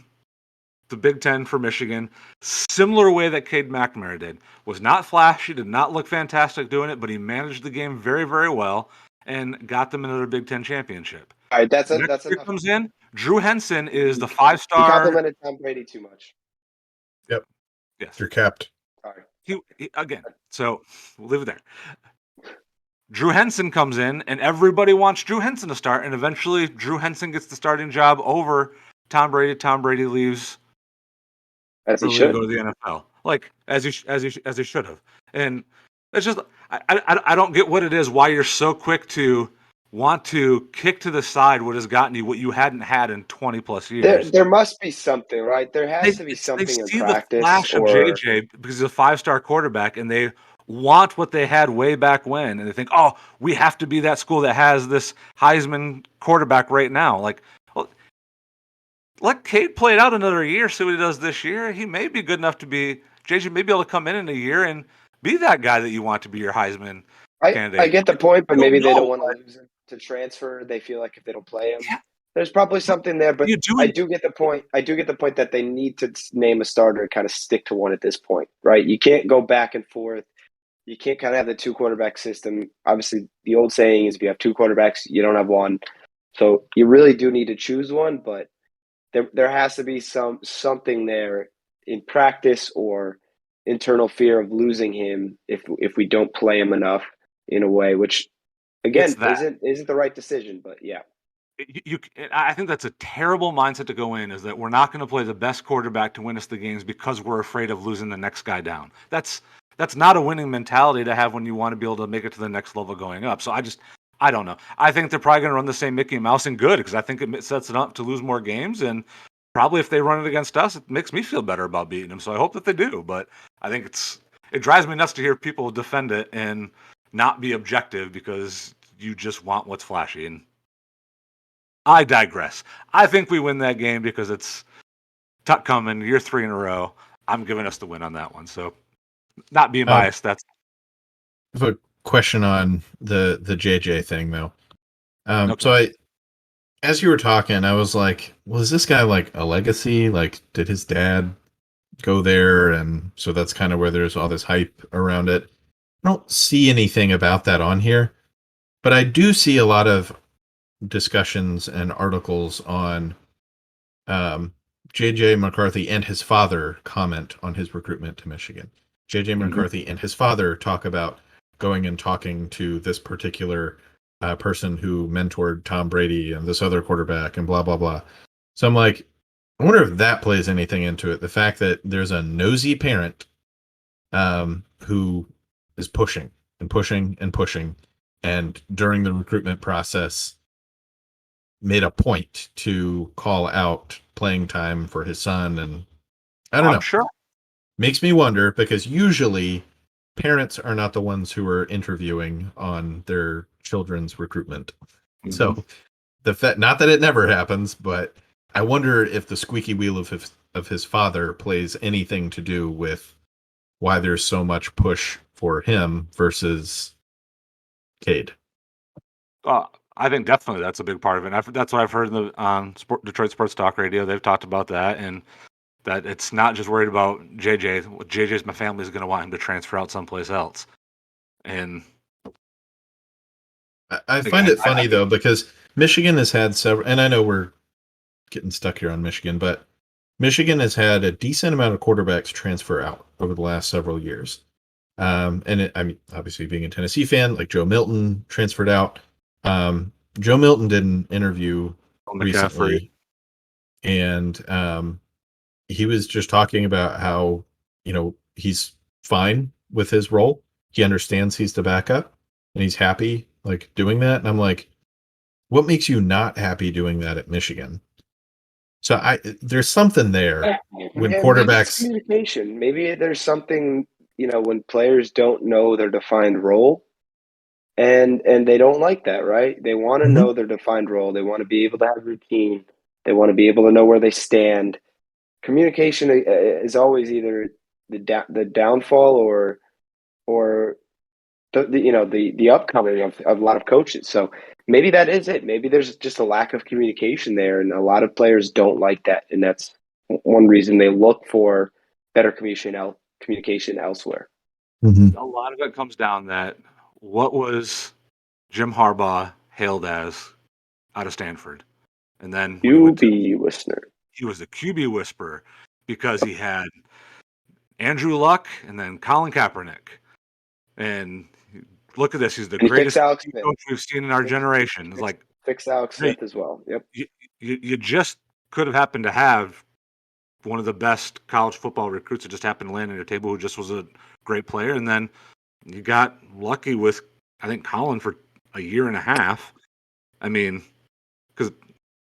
the Big Ten for Michigan, similar way that Cade McNamara did. Was not flashy, did not look fantastic doing it, but he managed the game very, very well and got them another Big Ten championship. All right, that's enough. Comes in. Drew Henson is the 5-star. You complimented Tom Brady too much. Yep. Yes. You're capped. Sorry. He again. So we'll leave it there. Drew Henson comes in, and everybody wants Drew Henson to start, and eventually Drew Henson gets the starting job over Tom Brady. Tom Brady leaves as he early should to go to the NFL, like as he should have. And it's just I don't get what it is. Why you're so quick to want to kick to the side what has gotten you what you hadn't had in 20 plus years. There must be something, right? There has to be something in practice. They see the flash of JJ because he's a 5-star quarterback, and they want what they had way back when, and they think, oh, we have to be that school that has this Heisman quarterback right now. Like, well, let Cade play it out another year, see what he does this year. He may be good enough to be, JJ may be able to come in a year and be that guy that you want to be your Heisman candidate. I get the point, but maybe they don't want to lose him to transfer. They feel like if they don't play him, there's probably something there. But I do get the point. I do get the point that they need to name a starter and kind of stick to one at this point, right? You can't go back and forth. You can't kind of have the 2-quarterback system. Obviously, the old saying is if you have 2 quarterbacks, you don't have one. So you really do need to choose one, but there has to be something there in practice or internal fear of losing him if we don't play him enough in a way, which again isn't the right decision. But yeah. I think that's a terrible mindset to go in, is that we're not going to play the best quarterback to win us the games because we're afraid of losing the next guy down. That's not a winning mentality to have when you want to be able to make it to the next level going up. So I don't know. I think they're probably going to run the same Mickey Mouse, and good, because I think it sets it up to lose more games. And probably if they run it against us, it makes me feel better about beating them. So I hope that they do. But I think it drives me nuts to hear people defend it and not be objective because you just want what's flashy. And I digress. I think we win that game because it's Tuck coming, year 3 in a row. I'm giving us the win on that one. So not being biased, that's. I have a question on the JJ thing, though. Okay. So as you were talking, I was like, was this guy like a legacy? Like, did his dad go there? And so that's kind of where there's all this hype around it. I don't see anything about that on here, but I do see a lot of discussions and articles on JJ McCarthy and his father comment on his recruitment to Michigan. JJ McCarthy and his father talk about going and talking to this particular person who mentored Tom Brady and this other quarterback and blah, blah, blah. So I'm like, I wonder if that plays anything into it. The fact that there's a nosy parent who is pushing and pushing and pushing, and during the recruitment process made a point to call out playing time for his son. And I don't know. Sure. Makes me wonder, because usually parents are not the ones who are interviewing on their children's recruitment. Mm-hmm. So not that it never happens, but I wonder if the squeaky wheel of his father plays anything to do with why there's so much push for him versus Cade. I think definitely that's a big part of it. That's what I've heard in the Detroit Sports Talk Radio. They've talked about that, and that it's not just worried about JJ. JJ's my family is going to want him to transfer out someplace else. And I find it funny though, because Michigan has had several, and I know we're getting stuck here on Michigan, but Michigan has had a decent amount of quarterbacks transfer out over the last several years. I mean, obviously being a Tennessee fan, like Joe Milton transferred out. Joe Milton did an interview recently, and he was just talking about how, he's fine with his role. He understands he's the backup, and he's happy like doing that. And I'm like, what makes you not happy doing that at Michigan? So there's something there when quarterbacks communication. Maybe there's something, when players don't know their defined role, and they don't like that, right? They want to know their defined role. They want to be able to have routine. They want to be able to know where they stand. Communication is always either the downfall or the upcoming of a lot of coaches. So maybe that is it. Maybe there's just a lack of communication there, and a lot of players don't like that, and that's one reason they look for better communication elsewhere. A lot of it comes down that what was Jim Harbaugh hailed as out of Stanford, and then QB whisperer. He was the QB whisperer because he had Andrew Luck and then Colin Kaepernick, and look at this. He's the greatest coach we've seen in our generation. It's like fix Alex Smith as well. Yep. You just could have happened to have one of the best college football recruits that just happened to land on your table, who just was a great player, and then you got lucky with, I think, Colin for a year and a half. I mean, because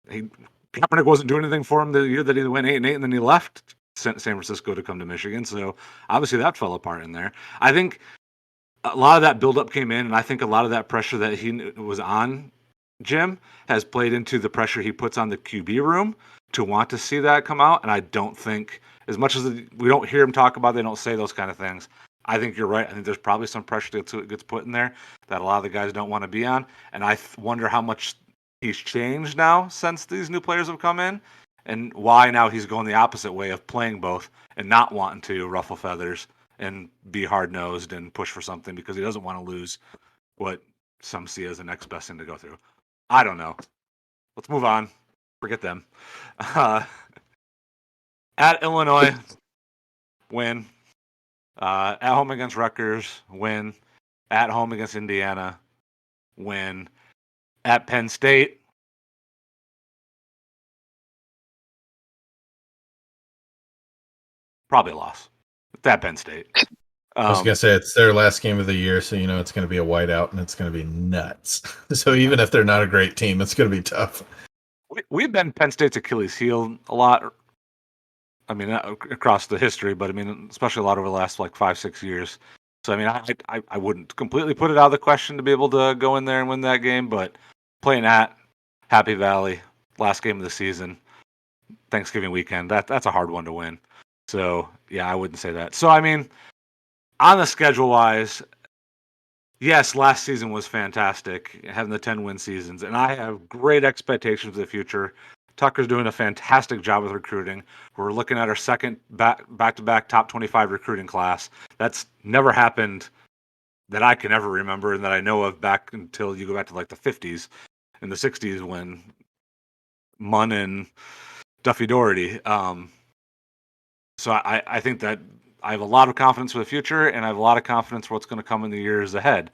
Kaepernick wasn't doing anything for him the year that he went 8-8, and then he left San Francisco to come to Michigan. So obviously that fell apart in there. I think a lot of that buildup came in, and I think a lot of that pressure that he was on Jim has played into the pressure he puts on the QB room to want to see that come out. And I don't think, as much as we don't hear him talk about it, they don't say those kind of things. I think you're right. I think there's probably some pressure that gets put in there that a lot of the guys don't want to be on. And I wonder how much he's changed now since these new players have come in, and why now he's going the opposite way of playing both and not wanting to ruffle feathers and be hard-nosed and push for something because he doesn't want to lose what some see as the next best thing to go through. I don't know. Let's move on. Forget them. At Illinois, win. At home against Rutgers, win. At home against Indiana, win. At Penn State, probably a loss. It's at Penn State. I was going to say it's their last game of the year, so it's going to be a whiteout and it's going to be nuts. So even if they're not a great team, it's going to be tough. We've been Penn State's Achilles heel a lot. I mean, across the history, but I mean, especially a lot over the last 5-6 years. So I mean, I wouldn't completely put it out of the question to be able to go in there and win that game, but playing at Happy Valley, last game of the season, Thanksgiving weekend, that's a hard one to win. So yeah, I wouldn't say that. So I mean, on the schedule wise, yes, last season was fantastic, having the 10-win seasons, and I have great expectations for the future. Tucker's doing a fantastic job with recruiting. We're looking at our second back-to-back top 25 recruiting class. That's never happened that I can ever remember and that I know of back until you go back to the 50s and the 60s when Munn and Duffy Doherty. So I think that I have a lot of confidence for the future, and I have a lot of confidence for what's going to come in the years ahead.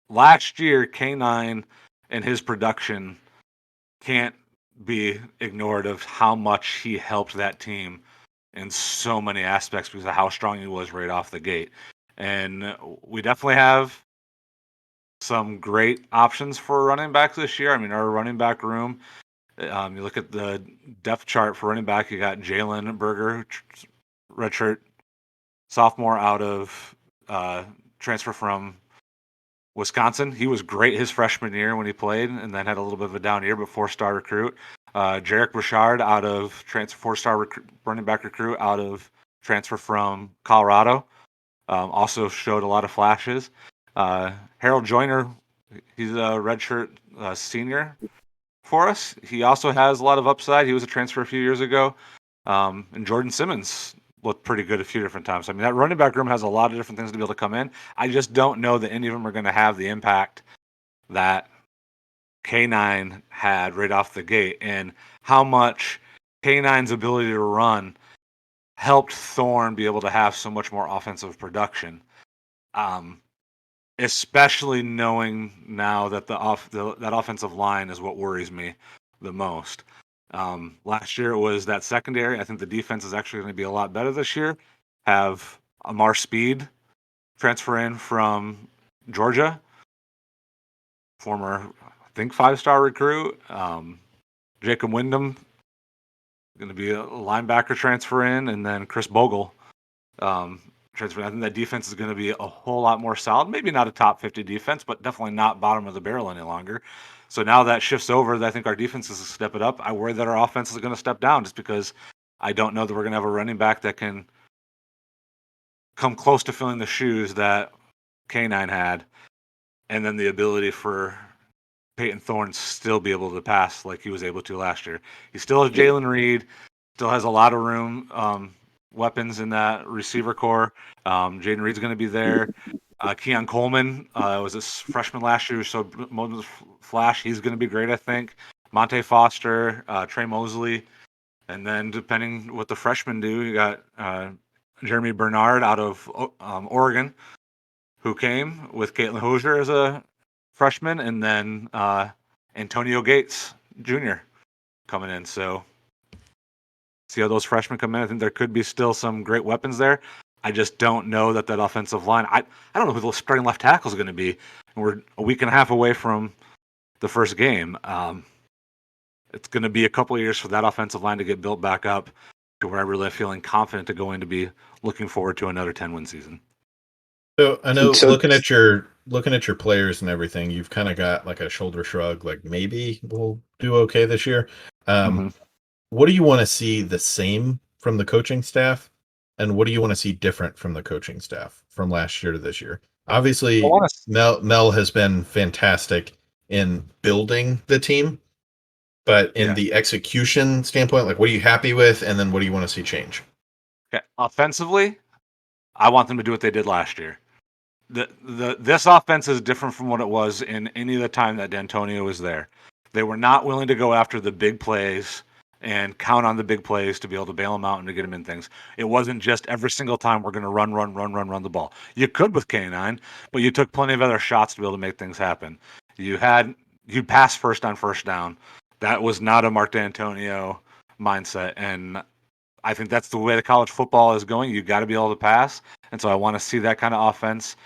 Last year, K9 and his production can't be ignored of how much he helped that team in so many aspects because of how strong he was right off the gate. And we definitely have some great options for running backs this year. I mean, our running back room, you look at the depth chart for running back, you got Jalen Berger, redshirt sophomore out of transfer from Wisconsin, he was great his freshman year when he played, and then had a little bit of a down year, but 4-star recruit. Jarek Richard out of transfer, 4-star running back recruit out of transfer from Colorado, also showed a lot of flashes. Harold Joyner, he's a redshirt senior for us. He also has a lot of upside. He was a transfer a few years ago. And Jordan Simmons looked pretty good a few different times. I mean, that running back room has a lot of different things to be able to come in. I just don't know that any of them are going to have the impact that K9 had right off the gate, and how much K9's ability to run helped Thorne be able to have so much more offensive production. Especially knowing now that that offensive line is what worries me the most. Last year it was that secondary. I think the defense is actually going to be a lot better this year. Have Amar Speed transfer in from Georgia, former, I think, 5-star recruit. Jacob Wyndham going to be a linebacker transfer in, and then Chris Bogle transfer. I think that defense is going to be a whole lot more solid. Maybe not a top 50 defense, but definitely not bottom of the barrel any longer. So now that shifts over, I think our defense is to step it up. I worry that our offense is going to step down just because I don't know that we're going to have a running back that can come close to filling the shoes that K9 had, and then the ability for Peyton Thorne still be able to pass like he was able to last year. He still has Jalen Reed, still has a lot of room, weapons in that receiver core. Jaden Reed's going to be there. Keon Coleman was a freshman last year, so Moses Flash. He's going to be great, I think. Monte Foster, Trey Mosley, and then depending what the freshmen do, you got Jeremy Bernard out of Oregon, who came with Caitlin Hosier as a freshman, and then Antonio Gates Jr. coming in. So see how those freshmen come in. I think there could be still some great weapons there. I just don't know that offensive line. I don't know who the starting left tackle is going to be. We're a week and a half away from the first game. It's going to be a couple of years for that offensive line to get built back up to where I really feeling confident to go in to be looking forward to another 10-win season. So I know looking at your players and everything, you've kind of got like a shoulder shrug, like maybe we'll do okay this year. What do you want to see the same from the coaching staff, and what do you want to see different from the coaching staff from last year to this year? Obviously, Mel has been fantastic in building the team, but in the execution standpoint, like what are you happy with, and then what do you want to see change? Okay. Offensively, I want them to do what they did last year. This offense is different from what it was in any of the time that D'Antonio was there. They were not willing to go after the big plays and count on the big plays to be able to bail them out and to get them in things. It wasn't just every single time we're going to run the ball. You could with K9, but you took plenty of other shots to be able to make things happen. You passed first on first down. That was not a Mark D'Antonio mindset, and I think that's the way the college football is going. You got to be able to pass, and so I want to see that kind of offense.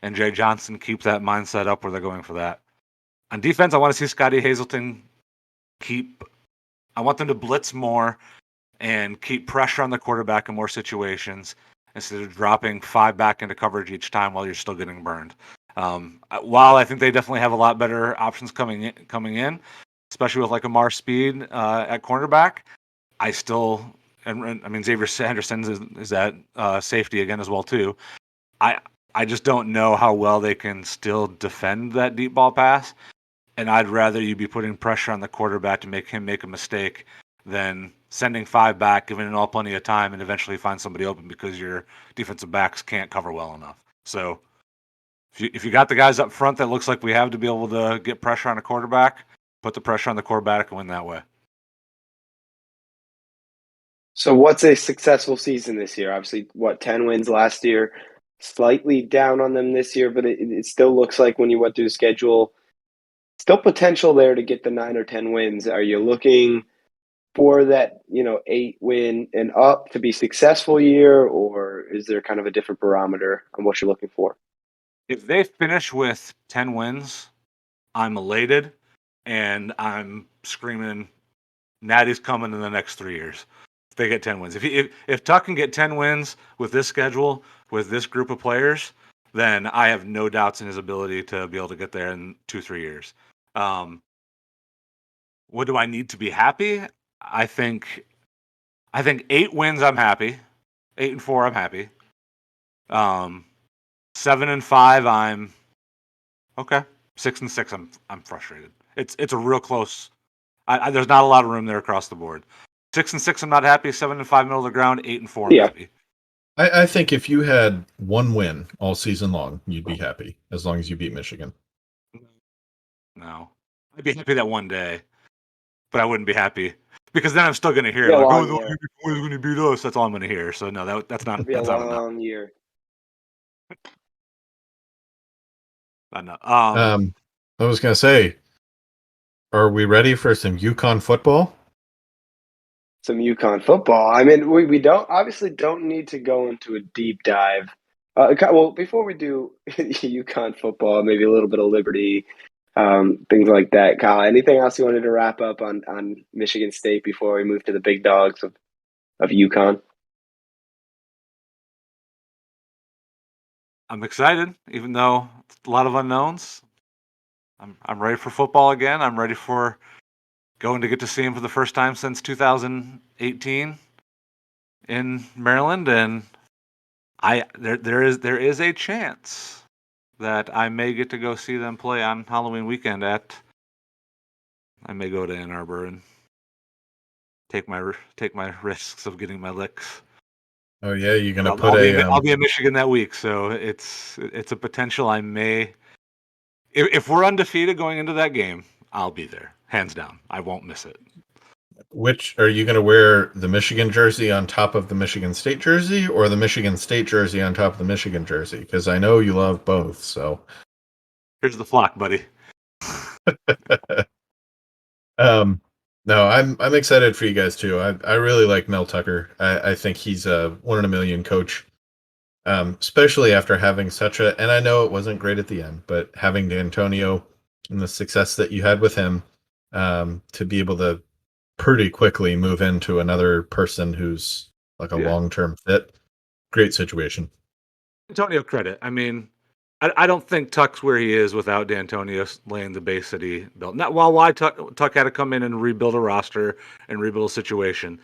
And Jay Johnson keep that mindset up where they're going for that. On defense, I want to see Scotty Hazelton I want them to blitz more and keep pressure on the quarterback in more situations instead of dropping 5 back into coverage each time while you're still getting burned. While I think they definitely have a lot better options coming in, especially with like Amar Speed at cornerback, I mean Xavier Henderson is at safety again as well too. I just don't know how well they can still defend that deep ball pass, and I'd rather you be putting pressure on the quarterback to make him make a mistake than sending 5 back, giving it all plenty of time, and eventually find somebody open because your defensive backs can't cover well enough. So if you got the guys up front that looks like we have to be able to get pressure on a quarterback, put the pressure on the quarterback and win that way. So what's a successful season this year? Obviously, 10 wins last year? Slightly down on them this year, but it still looks like when you went through the schedule, still potential there to get the 9 or 10 wins. Are you looking for that, 8 win and up to be successful year, or is there kind of a different barometer on what you're looking for? If they finish with 10 wins, I'm elated and I'm screaming, Natty's coming in the next 3 years. If they get 10 wins. If Tuck can get 10 wins with this schedule, with this group of players, then I have no doubts in his ability to be able to get there in 2-3 years. What do I need to be happy? I think 8 wins, I'm happy. 8-4, I'm happy. 7-5, I'm okay. 6-6, I'm frustrated. It's a real close. There's not a lot of room there across the board. 6-6, I'm not happy. 7-5, middle of the ground. 8-4, I'm Yeah. happy. I think if you had one win all season long, you'd be happy as long as you beat Michigan. No, I'd be happy that one day, but I wouldn't be happy because then I'm still going to hear Be a like, long "Oh, year. the Boys going to beat us." That's all I'm going to hear. So no, that's not It'll be a that's not enough. long year. Not enough. I was gonna say, are we ready for some UConn football? Some UConn football. I mean, we don't need to go into a deep dive. Well, before we do UConn football, maybe a little bit of Liberty, things like that. Kyle, anything else you wanted to wrap up on Michigan State before we move to the big dogs of UConn? I'm excited, even though it's a lot of unknowns. I'm ready for football again. I'm ready for going to get to see him for the first time since 2018 in Maryland, and there is a chance that I may get to go see them play on Halloween weekend I may go to Ann Arbor and take my risks of getting my licks. Oh yeah, you're gonna I'll, put I'll be in Michigan that week, so it's a potential I may. If we're undefeated going into that game, I'll be there, hands down. I won't miss it. which are you gonna wear the Michigan jersey on top of the Michigan State jersey, or the Michigan State jersey on top of the Michigan jersey? Because I know you love both. So Here's the flock, buddy. No, I'm excited for you guys too. I really like Mel Tucker. I think he's a 1 in a million coach. Especially after having such a, and I know it wasn't great at the end, but having D'Antonio and the success that you had with him, to be able to pretty quickly move into another person who's like a long-term fit. Great situation. Antonio credit. I mean, I don't think Tuck's where he is without D'Antonio laying the base that he built. Not why Tuck had to come in and rebuild a roster and rebuild a situation.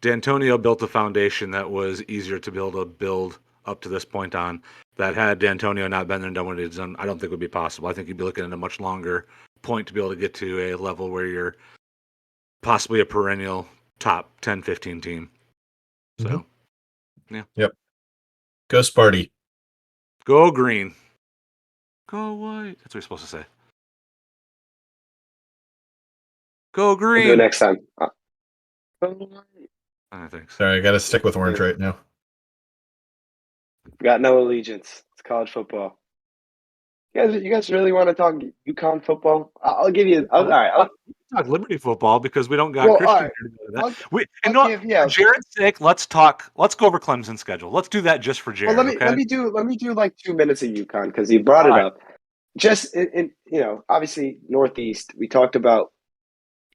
D'Antonio built a foundation that was easier to be able to build up to this point on. That had D'Antonio not been there and done what he's done, I don't think would be possible. I think you'd be looking at a much longer point to be able to get to a level where you're possibly a perennial top 10, 15 team. So, yeah. Yep. Go Sparty. Go green. Go white. That's what you're supposed to say. Go green. We'll do it next time. I think so. Sorry, I got to stick with orange right now. Got no allegiance. It's college football. You guys really want to talk UConn football? I'll give you. All right. I'll talk Liberty football because we don't got Christian here to do that. For Jared's sake, let's go over Clemson's schedule. Let's do that just for Jared. Well, let me do like 2 minutes of UConn because he brought it up. Just in obviously Northeast. We talked about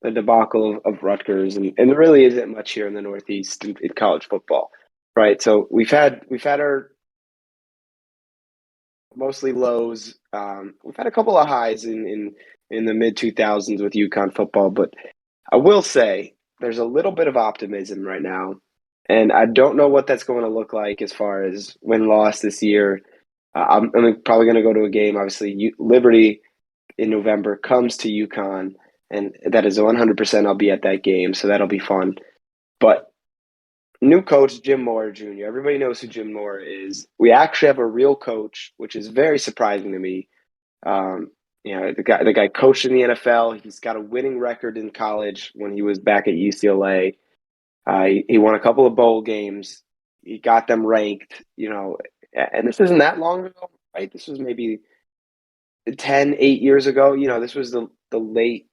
the debacle of Rutgers, and there really isn't much here in the Northeast in college football, right? So we've had our mostly lows. We've had a couple of highs in the mid 2000s with UConn football, but I will say there's a little bit of optimism right now, and I don't know what that's going to look like as far as win-loss this year. I'm probably going to go to a game. Obviously, Liberty in November comes to UConn, and that is 100%. I'll be at that game, so that'll be fun. But new coach Jim Moore Jr. Everybody knows who Jim Moore is. We actually have a real coach, which is very surprising to me. The guy coached in the NFL. He's got a winning record in college when he was back at UCLA. He won a couple of bowl games. He got them ranked. And this isn't that long ago, right? This was maybe 8 years ago. This was the late,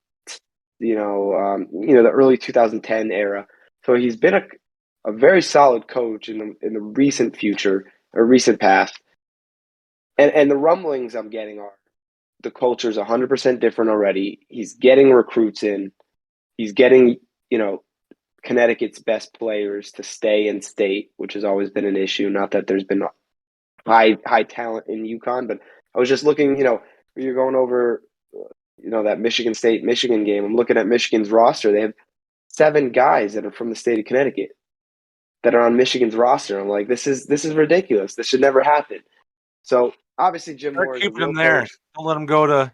the early 2010 era. So he's been a very solid coach in the recent future or recent past. And the rumblings I'm getting are the culture's 100% different already. He's getting recruits in. He's getting, Connecticut's best players to stay in state, which has always been an issue. Not that there's been high talent in UConn. But I was just looking, you're going over, that Michigan State Michigan game. I'm looking at Michigan's roster. They have 7 guys that are from the state of Connecticut that are on Michigan's roster. I'm like, this is ridiculous. This should never happen. So obviously Jim Start Moore is a keeping real him there. coach. Don't let him go to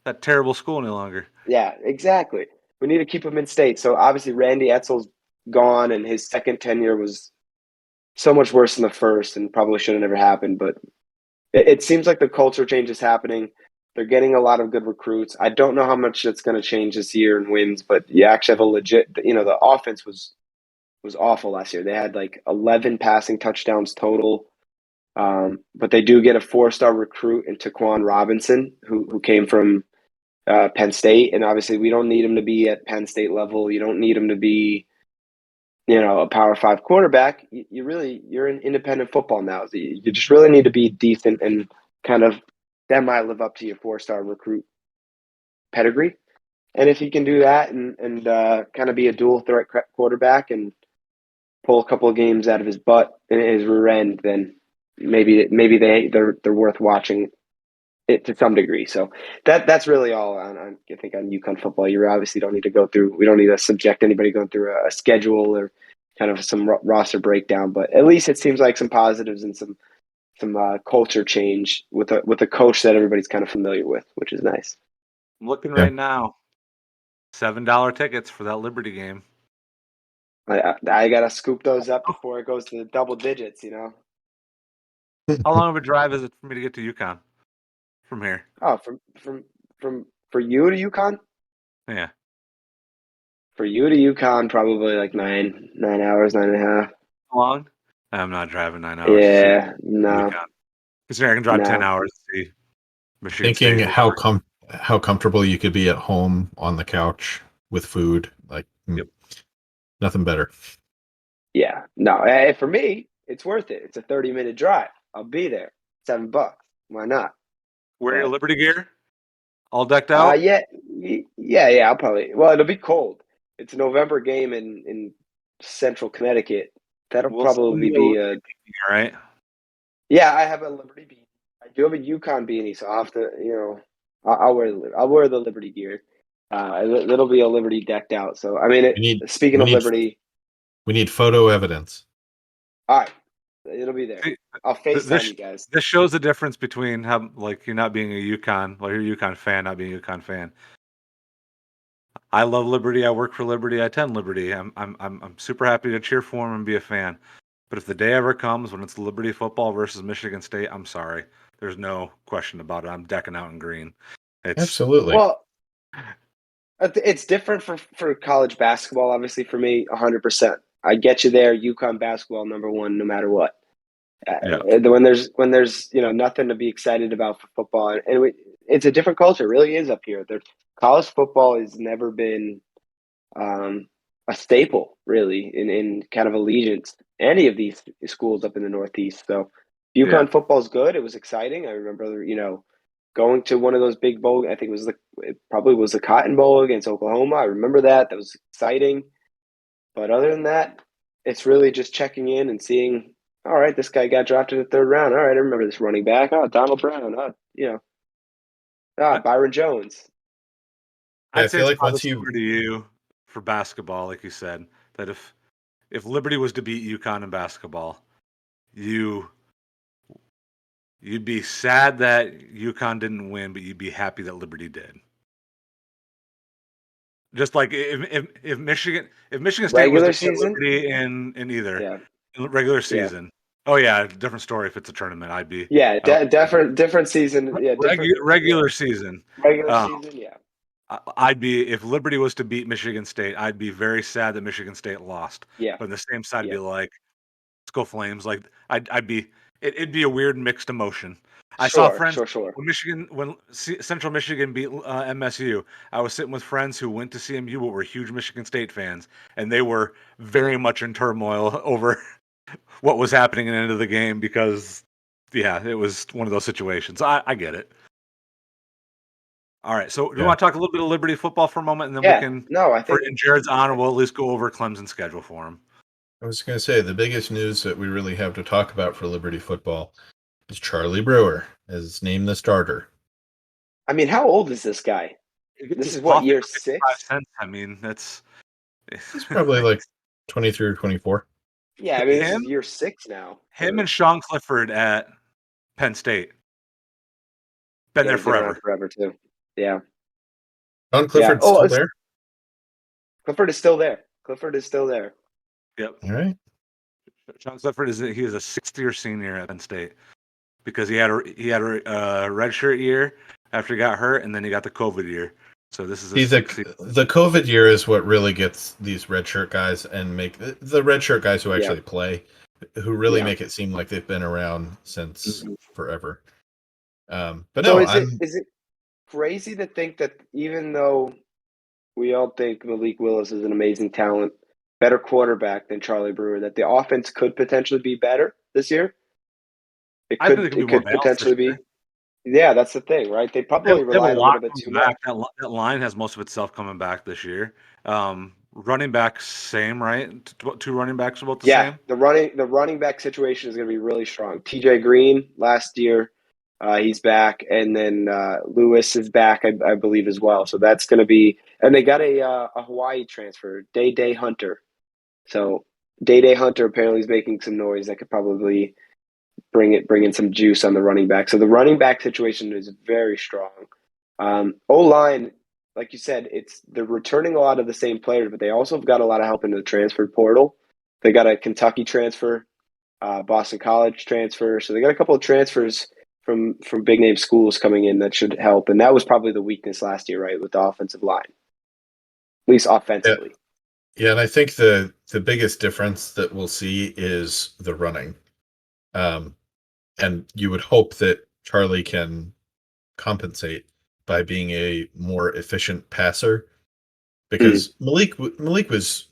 that terrible school any longer. Yeah, exactly. We need to keep him in state. So obviously Randy Etzel's gone, and his second tenure was so much worse than the first, and probably should have never happened. But it seems like the culture change is happening. They're getting a lot of good recruits. I don't know how much that's going to change this year in wins, but you actually have a legit. The offense was awful last year. They had like 11 passing touchdowns total. But they do get a 4-star recruit in Taquan Robinson, who came from Penn State, and obviously we don't need him to be at Penn State level. You don't need him to be, a Power 5 quarterback. You're in independent football now. So you just really need to be decent and kind of semi live up to your 4-star recruit pedigree. And if he can do that and kind of be a dual threat quarterback and pull a couple of games out of his butt in his rear end, then maybe they're worth watching it to some degree. So that's really all on I think on UConn football. You obviously don't need to go through. We don't need to subject anybody going through a schedule or kind of some roster breakdown. But at least it seems like some positives and some culture change with a coach that everybody's kind of familiar with, which is nice. I'm looking right now. $7 tickets for that Liberty game. I gotta scoop those up before it goes to the double digits. How long of a drive is it for me to get to UConn from here? Oh, from for you to UConn? Yeah. For you to UConn, probably like 9 hours, 9.5. How long? I'm not driving 9 hours. Yeah, no, UConn. Considering I can drive 10 no. hours to see Michigan Thinking State. how comfortable you could be at home on the couch with food, like nothing better. Yeah, no. For me, it's worth it. It's a 30-minute drive. I'll be there. $7. Why not? Wear your Liberty gear? All decked out? Yeah. I'll probably. Well, it'll be cold. It's a November game in central Connecticut. That'll probably be a. All right. Yeah, I have a Liberty beanie. I do have a UConn beanie, so I'll have to. I'll wear the Liberty gear. It'll be a Liberty decked out. So I mean, speaking of Liberty, we need photo evidence. all right, it'll be there. I'll FaceTime you guys. This shows the difference between how you're not being a UConn, you're a UConn fan, not being a UConn fan. I love Liberty. I work for Liberty. I attend Liberty. I'm super happy to cheer for them and be a fan. But if the day ever comes when it's Liberty football versus Michigan State, I'm sorry. There's no question about it. I'm decking out in green. Absolutely. Well, it's different for college basketball. Obviously, for me, 100%. I get you there. UConn basketball #1, no matter what. When there's nothing to be excited about for football, and it's a different culture. It really is up here. College football has never been a staple, really, in kind of allegiance. Any of these schools up in the Northeast. So UConn football is good. It was exciting. I remember, going to one of those big bowl. I think it probably was the Cotton Bowl against Oklahoma. I remember that. That was exciting. But other than that, it's really just checking in and seeing. All right, this guy got drafted in the 3rd round. All right, I remember this running back. Oh, Donald Brown. Byron Jones. I'd say it's probably similar to you for basketball, like you said, that if Liberty was to beat UConn in basketball, you'd be sad that UConn didn't win, but you'd be happy that Liberty did. Just like if Michigan State was to beat Liberty in either regular season. Oh yeah, different story if it's a tournament. I'd be different season. Yeah, regular season. Regular season, yeah. I'd be if Liberty was to beat Michigan State, I'd be very sad that Michigan State lost. Yeah. But on the same side, I'd be like, let's go Flames. Like I'd be it'd be a weird mixed emotion. I saw friends when Central Michigan beat MSU. I was sitting with friends who went to CMU but were huge Michigan State fans, and they were very much in turmoil over what was happening at the end of the game because, it was one of those situations. I get it. All right, so do you want to talk a little bit of Liberty football for a moment, and then we can? No, I think in Jared's honor, we'll at least go over Clemson's schedule for him. I was going to say the biggest news that we really have to talk about for Liberty football It's Charlie Brewer is named the starter. I mean, how old is this guy? He gets This his is what, coffee year for 55 6? cents. I mean, that's He's probably like 23 or 24. Yeah, I mean, this is him. year 6 now. Him and Sean Clifford at Penn State. Been there They've been around forever. forever too. Yeah. Don Yeah. Clifford's still there. Clifford is still there. Clifford is still there. Yep. All right. Sean Clifford is a 6th-year senior at Penn State because he had a redshirt year after he got hurt, and then he got the COVID year. So this is a See, 6th year. the COVID year is what really gets these redshirt guys and make the redshirt guys who actually play, who really make it seem like they've been around since forever. But so no, is it crazy to think that even though we all think Malik Willis is an amazing talent, better quarterback than Charlie Brewer, that the offense could potentially be better this year? I think it could be more balanced potentially this year. be. Yeah, that's the thing, right? They probably They have a relied a lot little bit too coming back. much. That line has most of itself coming back this year. Running backs, same, right? Two running backs about the Yeah, same. the running back situation is going to be really strong. TJ Green last year, he's back, and then Lewis is back, I believe, as well. So that's going to be, and they got a Hawaii transfer, Day Hunter. So Day Hunter apparently is making some noise that could probably bring in some juice on the running back. So the running back situation is very strong. O-line, like you said, they're returning a lot of the same players, but they also have got a lot of help into the transfer portal. They got a Kentucky transfer, Boston College transfer, so they got a couple of transfers from big name schools coming in that should help. And that was probably the weakness last year, right, with the offensive line, at least offensively. Yeah, and I think the biggest difference that we'll see is the running. And you would hope that Charlie can compensate by being a more efficient passer, because Malik was,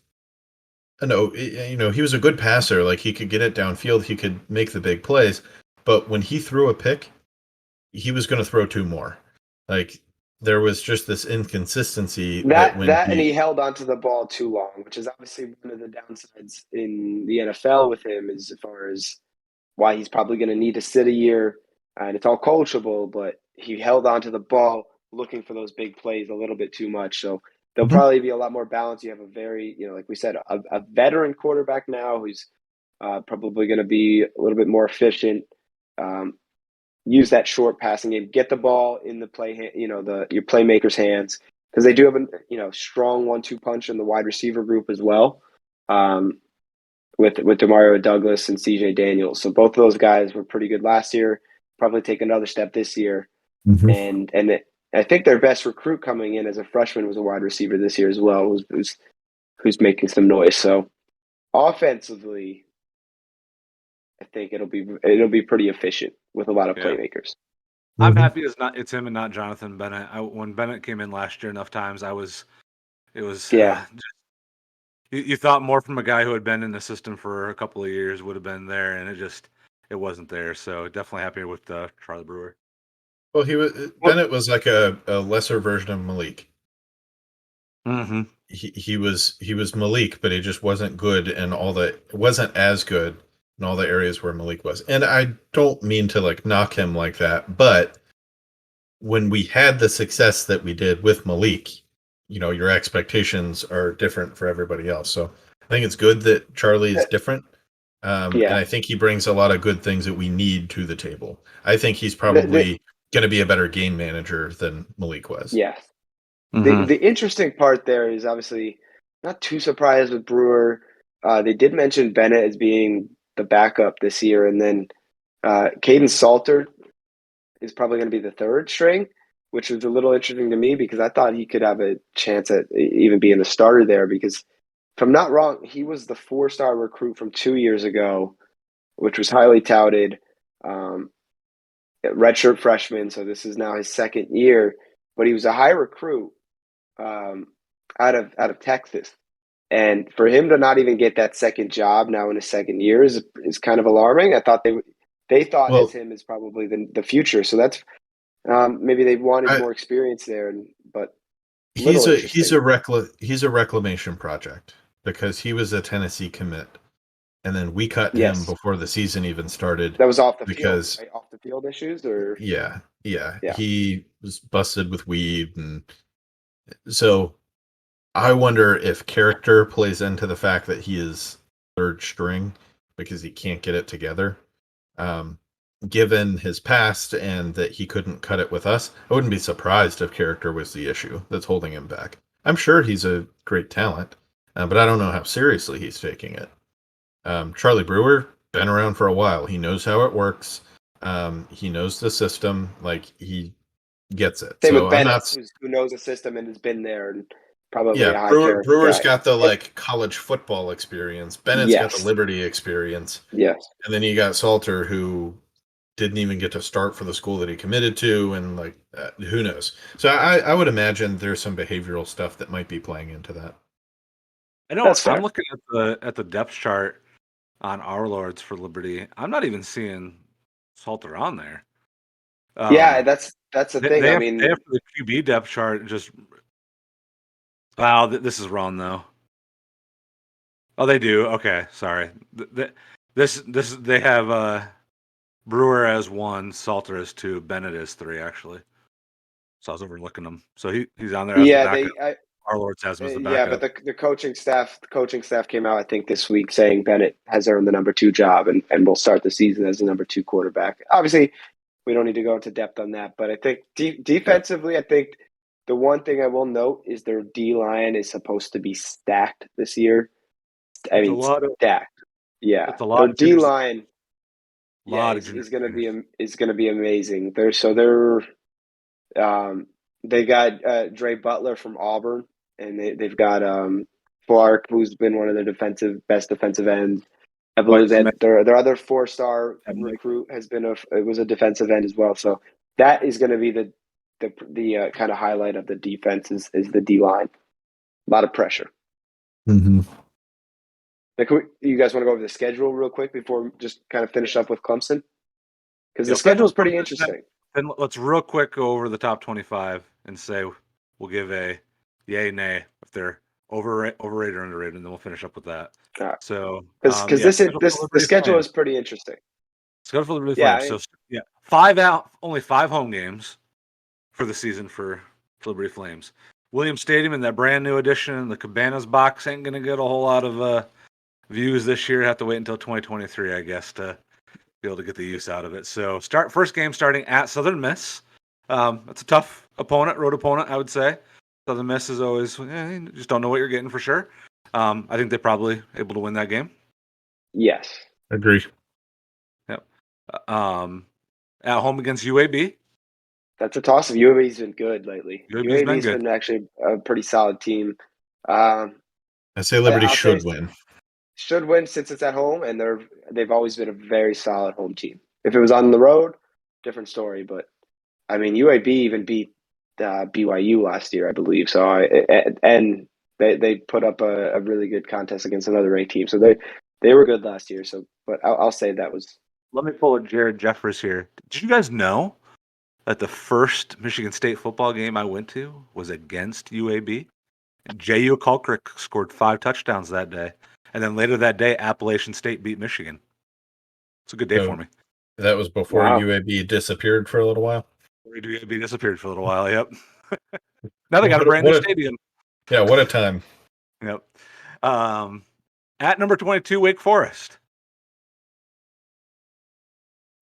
I know, he was a good passer. Like, he could get it downfield, he could make the big plays, but when he threw a pick, he was going to throw 2 more. Like, there was just this inconsistency And he held onto the ball too long, which is obviously one of the downsides in the NFL with him, as far as why he's probably going to need to sit a year. And it's all coachable, but he held onto the ball looking for those big plays a little bit too much. So there'll probably be a lot more balance. You have a very, like we said, a veteran quarterback now who's probably going to be a little bit more efficient. Use that short passing game, get the ball in the your playmakers' hands, because they do have a strong 1-2 punch in the wide receiver group as well, with Demario Douglas and CJ Daniels. So both of those guys were pretty good last year. Probably take another step this year, and I think their best recruit coming in as a freshman was a wide receiver this year as well, who's making some noise. So offensively, I think it'll be pretty efficient with a lot of playmakers. I'm happy it's him and not Jonathan Bennett. When Bennett came in last year enough times, you thought more from a guy who had been in the system for a couple of years would have been there, and it wasn't there. So definitely happy with Charlie Brewer. Well, Bennett was like a lesser version of Malik. Mm-hmm. He was Malik, but he just wasn't good in wasn't as good in all the areas where Malik was. And I don't mean to like knock him like that, but when we had the success that we did with Malik, your expectations are different for everybody else. So I think it's good that Charlie is different. And I think he brings a lot of good things that we need to the table. I think he's probably going to be a better game manager than Malik was. Yes. Mm-hmm. The interesting part there is obviously not too surprised with Brewer. They did mention Bennett as being the backup this year, and then Caden Salter is probably going to be the third string, which was a little interesting to me because I thought he could have a chance at even being the starter there, because if I'm not wrong, he was the 4-star recruit from 2 years ago, which was highly touted. Redshirt freshman, so this is now his second year, but he was a high recruit out of Texas. And for him to not even get that second job now in his second year is kind of alarming. I thought they thought as him as probably the future. So that's maybe they wanted more experience there, but he's a reclamation project because he was a Tennessee commit. and then we cut him Yes. before the season even started That was off the because field, right? Off the field issues, or yeah, yeah. he was busted with weed, and so I wonder if character plays into the fact that he is third string because he can't get it together. Um, Given his past and that he couldn't cut it with us, I wouldn't be surprised if character was the issue that's holding him back. I'm sure he's a great talent, but I don't know how seriously he's taking it. Charlie Brewer, been around for a while. He knows how it works. He knows the system. Like, he gets it. Same So with I'm Bennett, not. who knows the system and has been there, and probably Yeah, a high character Brewer's guy. got the like college football experience. Bennett's got the Yes, Liberty experience, yes, and then you got Salter, who didn't even get to start for the school that he committed to, and like who knows. So I would imagine there's some behavioral stuff that might be playing into that. I know that's I'm fair. looking at the depth chart on our Lords for Liberty. I'm not even seeing Salter on there. Yeah, that's the thing. They I have mean, the QB depth chart just. Wow, this is wrong though. Oh, they do. Okay, sorry. This they have Brewer as 1, Salter as 2, Bennett as 3 actually. So I was overlooking him. So he's on there as the yeah, backup. Our Lords has him as the yeah, but backup. the coaching staff came out, I think, this week saying Bennett has earned the number 2 job and will start the season as the number 2 quarterback. Obviously, we don't need to go into depth on that, but I think defensively, I think the one thing I will note is their D line is supposed to be stacked this year. I It's a mean, lot of stacked. Yeah, it's a their lot of D juniors. line, yeah, Lot of junior is going to seniors. be amazing. They're they got Dre Butler from Auburn, and they've got Clark, who's been one of their best defensive ends. I believe Dwight that Smith, their other 4-star Kevin Mike. recruit has been it was a defensive end as well. So that is going to be the kind of highlight of the defense is the D line. A lot of pressure. Mm-hmm. Now, you guys want to go over the schedule real quick before we just kind of finish up with Clemson? Because Yeah, the schedule is pretty interesting. Then let's real quick go over the top 25 and say we'll give a yay, nay if they're overrated or underrated, and then we'll finish up with that. So, Because the schedule is pretty interesting. Schedule for Liberty Yeah, Flames. I mean, So, yeah, only 5 home games for the season for Liberty Flames. Williams Stadium in that brand new addition, the Cabanas box ain't going to get a whole lot of views this year. Have to wait until 2023, I guess, to be able to get the use out of it. So first game starting at Southern Miss. It's a tough opponent, road opponent, I would say. Southern Miss is always you just don't know what you're getting for sure. I think they're probably able to win that game. yes. Agree. Yep. At home against UAB. That's a toss-up. UAB's been good lately. UAB's been UAB's good. been actually a pretty solid team. I say Liberty I'll say should win. should win since it's at home, and they've always been a very solid home team. If it was on the road, different story. But I mean, UAB even beat BYU last year, I believe. So and they put up a really good contest against another ranked team. So they were good last year. So, but I'll say that was. Let me pull a Jared Jeffers here. Did you guys know that the first Michigan State football game I went to was against UAB? J.U. Kulkrick scored 5 touchdowns that day. And then later that day, Appalachian State beat Michigan. It's a good day So for me. that was before Wow. UAB disappeared for a little while. UAB disappeared for a little while, yep. Now they got a brand new stadium. Yeah, what a time. Yep. At number 22, Wake Forest.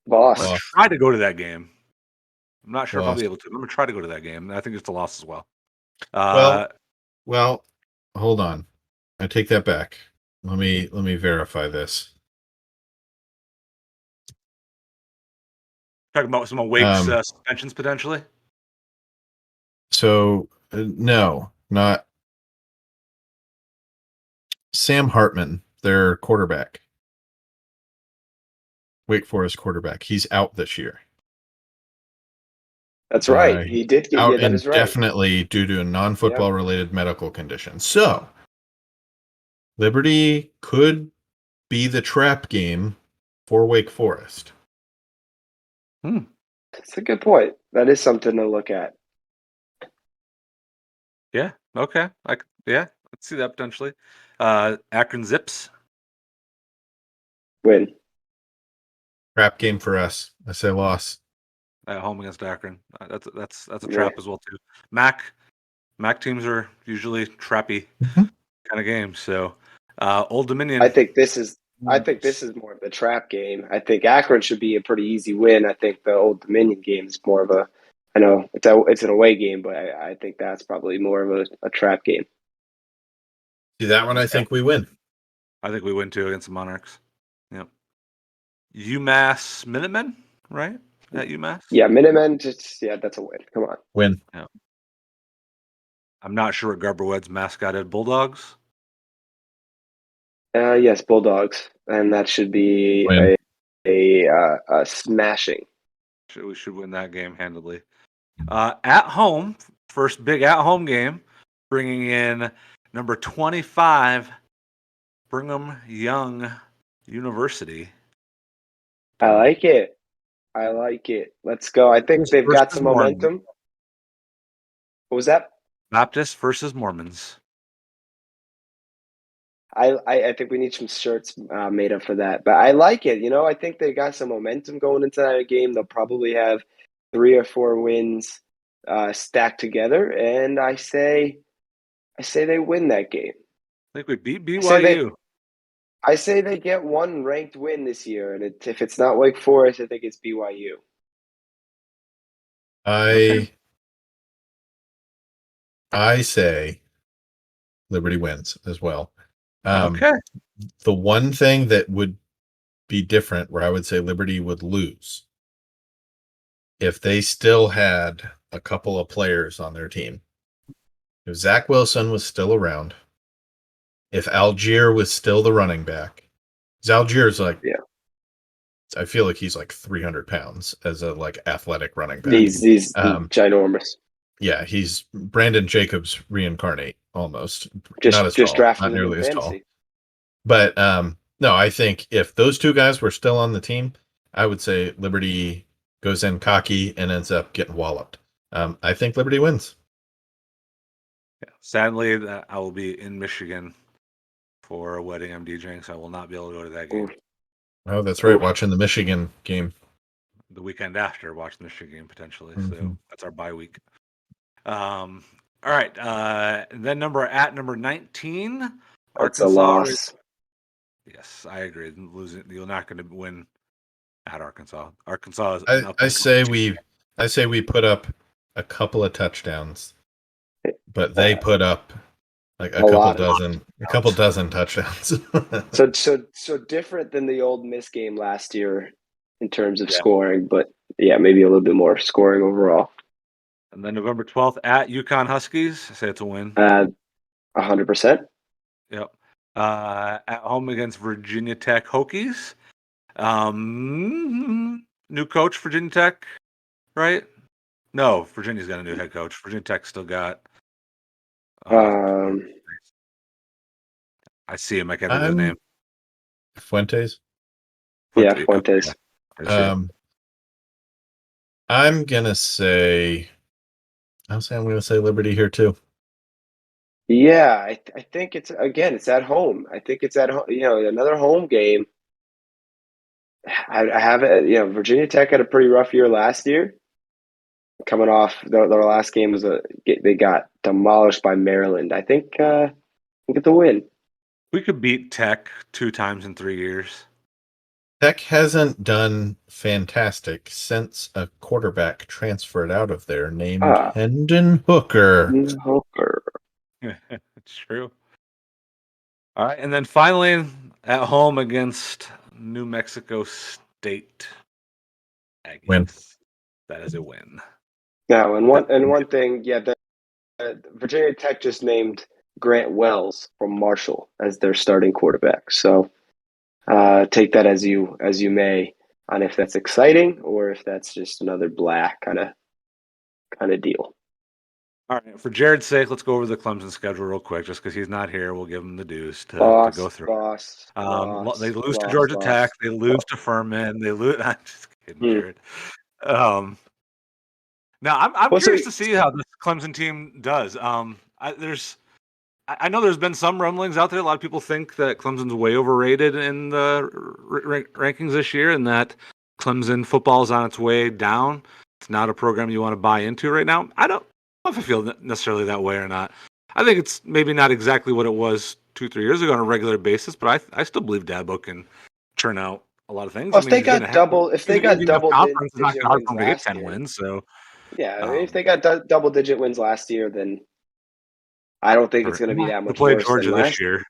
Boss. I'm going to try to go to that game. I'm not sure if I'll Lost. be able to. I'm going to try to go to that game. I think it's a loss as well. Well, hold on. I take that back. Let me verify this. Talking about some of Wake's suspensions potentially. So no, not Sam Hartman, their quarterback. Wake Forest quarterback. He's out this year. That's right. He did get. Out Yeah, that is right. indefinitely due to a non-football related medical condition. So Liberty could be the trap game for Wake Forest. That's a good point. That is something to look at. Yeah. Okay. Let's see that potentially. Akron Zips. Win. Trap game for us. I say loss. At home against Akron. That's a Yeah. trap as well too. MAC teams are usually trappy Mhm. kind of games. So Old Dominion. I think this is more of the trap game. I think Akron should be a pretty easy win. I think the Old Dominion game is more of a. I know it's an away game, but I think that's probably more of a trap game. See that one? I think we win. I think we win too against the Monarchs. Yep. UMass Minutemen, right? At UMass. Yeah, Minutemen. That's a win. Come on. Win. Yeah. I'm not sure what Garberwood's mascot is. Bulldogs. Yes, Bulldogs, and that should be Win. a smashing. We should win that game handily. At home, first big at-home game, bringing in number 25, Brigham Young University. I like it. Let's go. I think they've got some momentum. What was that? Baptist versus Mormons. I think we need some shirts made up for that. But I like it. I think they got some momentum going into that game. They'll probably have 3 or 4 wins stacked together, and I say they win that game. I think we beat BYU. I say they get one ranked win this year, and if it's not Wake Forest, I think it's BYU. I say Liberty wins as well. Okay. The one thing that would be different, where I would say Liberty would lose, if they still had a couple of players on their team. If Zach Wilson was still around, if Algier was still the running back, because Algier's I feel like he's like 300 pounds as a athletic running back. He's ginormous. Yeah, he's Brandon Jacobs reincarnate almost. Just not as tall, draft not him nearly in as tall. fantasy. But no, I think if those two guys were still on the team, I would say Liberty goes in cocky and ends up getting walloped. I think Liberty wins. Yeah. Sadly, I will be in Michigan for a wedding I'm DJing, so I will not be able to go to that game. Oh, that's right. Watching the Michigan game. The weekend after, watching the Michigan game potentially. Mhm. So that's our bye week. All right. Then number 19, That's Arkansas. a loss. Yes, I agree. Losing, you're not going to win at Arkansas. Arkansas is. I say we put up a couple of touchdowns, but they put up like a couple dozen touchdowns. So different than the Ole Miss game last year in terms of scoring, but maybe a little bit more scoring overall. And then November 12th at UConn Huskies. I say it's a win. 100%. Yep. At home against Virginia Tech Hokies. New coach, Virginia Tech, right? No, Virginia's got a new head coach. Virginia Tech still got. I see him. I can't think of his name. Fuentes. Yeah, Fuentes. I'm gonna say Liberty here too. Yeah, I think it's at home. I think it's at home. Another home game. I have it. Virginia Tech had a pretty rough year last year. Coming off their last game they got demolished by Maryland. I think we get the win. We could beat Tech 2 times in 3 years. Tech hasn't done fantastic since a quarterback transferred out of there named Hendon Hooker. It's true. All right, and then finally at home against New Mexico State Aggies. Win. That is a win. Now, and one thing, Virginia Tech just named Grant Wells from Marshall as their starting quarterback. So take that as you may on if that's exciting or if that's just another black kind of deal. All right, for Jared's sake, let's go over the Clemson schedule real quick, just because he's not here. We'll give him the dues to go through. They lose to Georgia Tech. They lose to Furman. They lose. I'm just kidding, Jared. Now I'm curious to see how this Clemson team does. I know there's been some rumblings out there. A lot of people think that Clemson's way overrated in the rankings this year, and that Clemson football is on its way down. It's not a program you want to buy into right now. I don't know if I feel necessarily that way or not. I think it's maybe not exactly what it was 2-3 years ago on a regular basis, but I still believe Dabo can churn out a lot of things. Well, I mean, he's going to have if they got enough double confidence. It's not digit hard for wins him to get last 10 year, wins. So, yeah, if they got double digit wins last year, then I don't think it's going to be that to much play worse Georgia than this last year.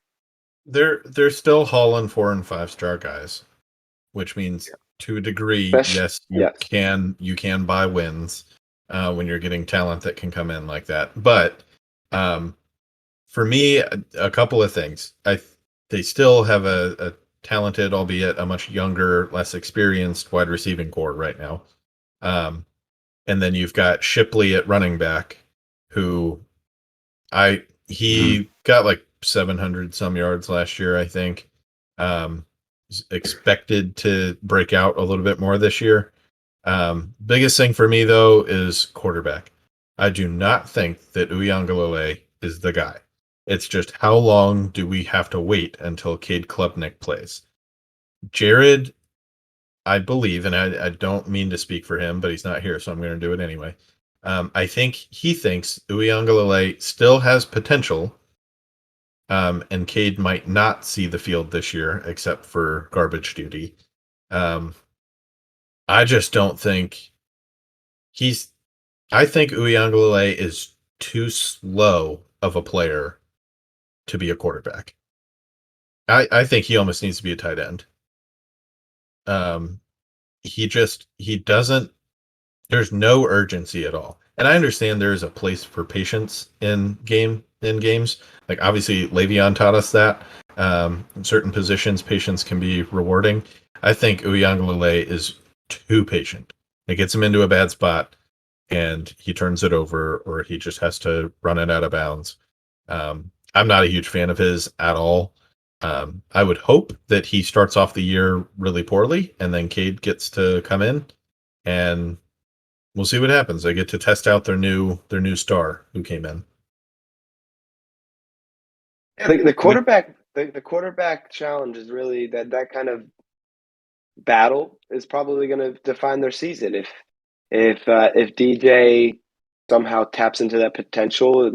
They're still hauling 4 and 5 star guys, which means to a degree, yes, you can buy wins when you're getting talent that can come in like that. But for me, a couple of things. They still have a talented, albeit a much younger, less experienced wide receiving core right now. And then you've got Shipley at running back, who he got like 700 some yards last year, I think. Is expected to break out a little bit more this year. Biggest thing for me though is quarterback. I do not think that Uiagalelei is the guy. It's just how long do we have to wait until Cade Klubnik plays? Jared, I believe, and I don't mean to speak for him, but he's not here, so I'm going to do it anyway. I think he thinks Uiagalelei still has potential, and Cade might not see the field this year except for garbage duty. I just don't think I think Uiagalelei is too slow of a player to be a quarterback. I think he almost needs to be a tight end. He doesn't. There's no urgency at all, and I understand there is a place for patience in games. Like obviously, Le'Veon taught us that. In certain positions, patience can be rewarding. I think Uiagalelei is too patient. It gets him into a bad spot, and he turns it over, or he just has to run it out of bounds. I'm not a huge fan of his at all. I would hope that he starts off the year really poorly, and then Cade gets to come in, and we'll see what happens. They get to test out their new star who came in. the quarterback. The quarterback challenge is really that kind of battle is probably going to define their season. If DJ somehow taps into that potential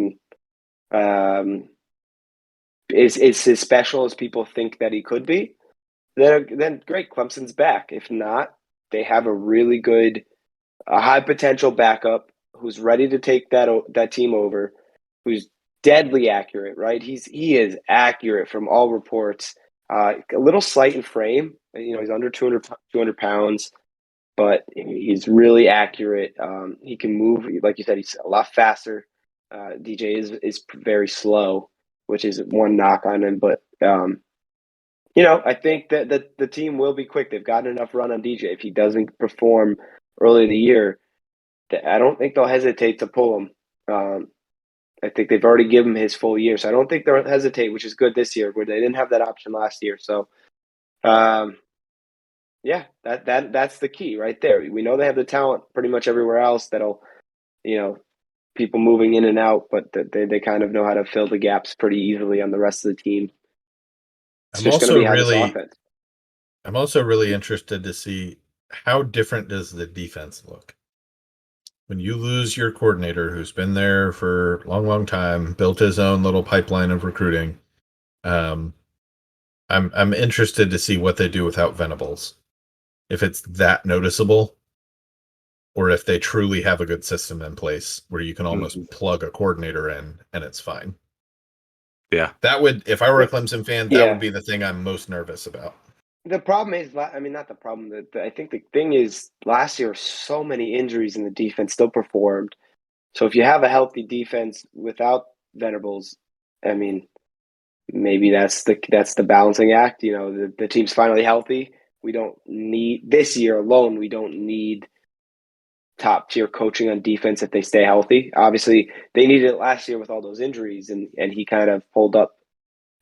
and is as special as people think that he could be, then great, Clemson's back. If not, they have a really good, a high potential backup who's ready to take that team over, who's deadly accurate. Right, he is accurate from all reports. A little slight in frame. He's under 200 pounds, but he's really accurate. He can move, like you said, he's a lot faster. DJ is very slow, which is one knock on him. But I think that the team will be quick. They've gotten enough run on DJ. If he doesn't perform early in the year, I don't think they'll hesitate to pull him. I think they've already given him his full year, so I don't think they'll hesitate, which is good this year, where they didn't have that option last year. So, yeah, that's the key right there. We know they have the talent pretty much everywhere else. That'll, people moving in and out, but they kind of know how to fill the gaps pretty easily on the rest of the team. It's just going to be how this offense. I'm also really interested to see how different does the defense look when you lose your coordinator who's been there for a long, long time, built his own little pipeline of recruiting. I'm interested to see what they do without Venables, if it's that noticeable, or if they truly have a good system in place where you can almost plug a coordinator in and it's fine. Yeah, that would, if I were a Clemson fan, that would be the thing I'm most nervous about. The problem is, I mean, not the problem. I think the thing is, last year, so many injuries and the defense still performed. So if you have a healthy defense without Venables, I mean, maybe that's the balancing act. The team's finally healthy. We don't need, this year alone, we don't need top tier coaching on defense if they stay healthy. Obviously, they needed it last year with all those injuries, and he kind of pulled up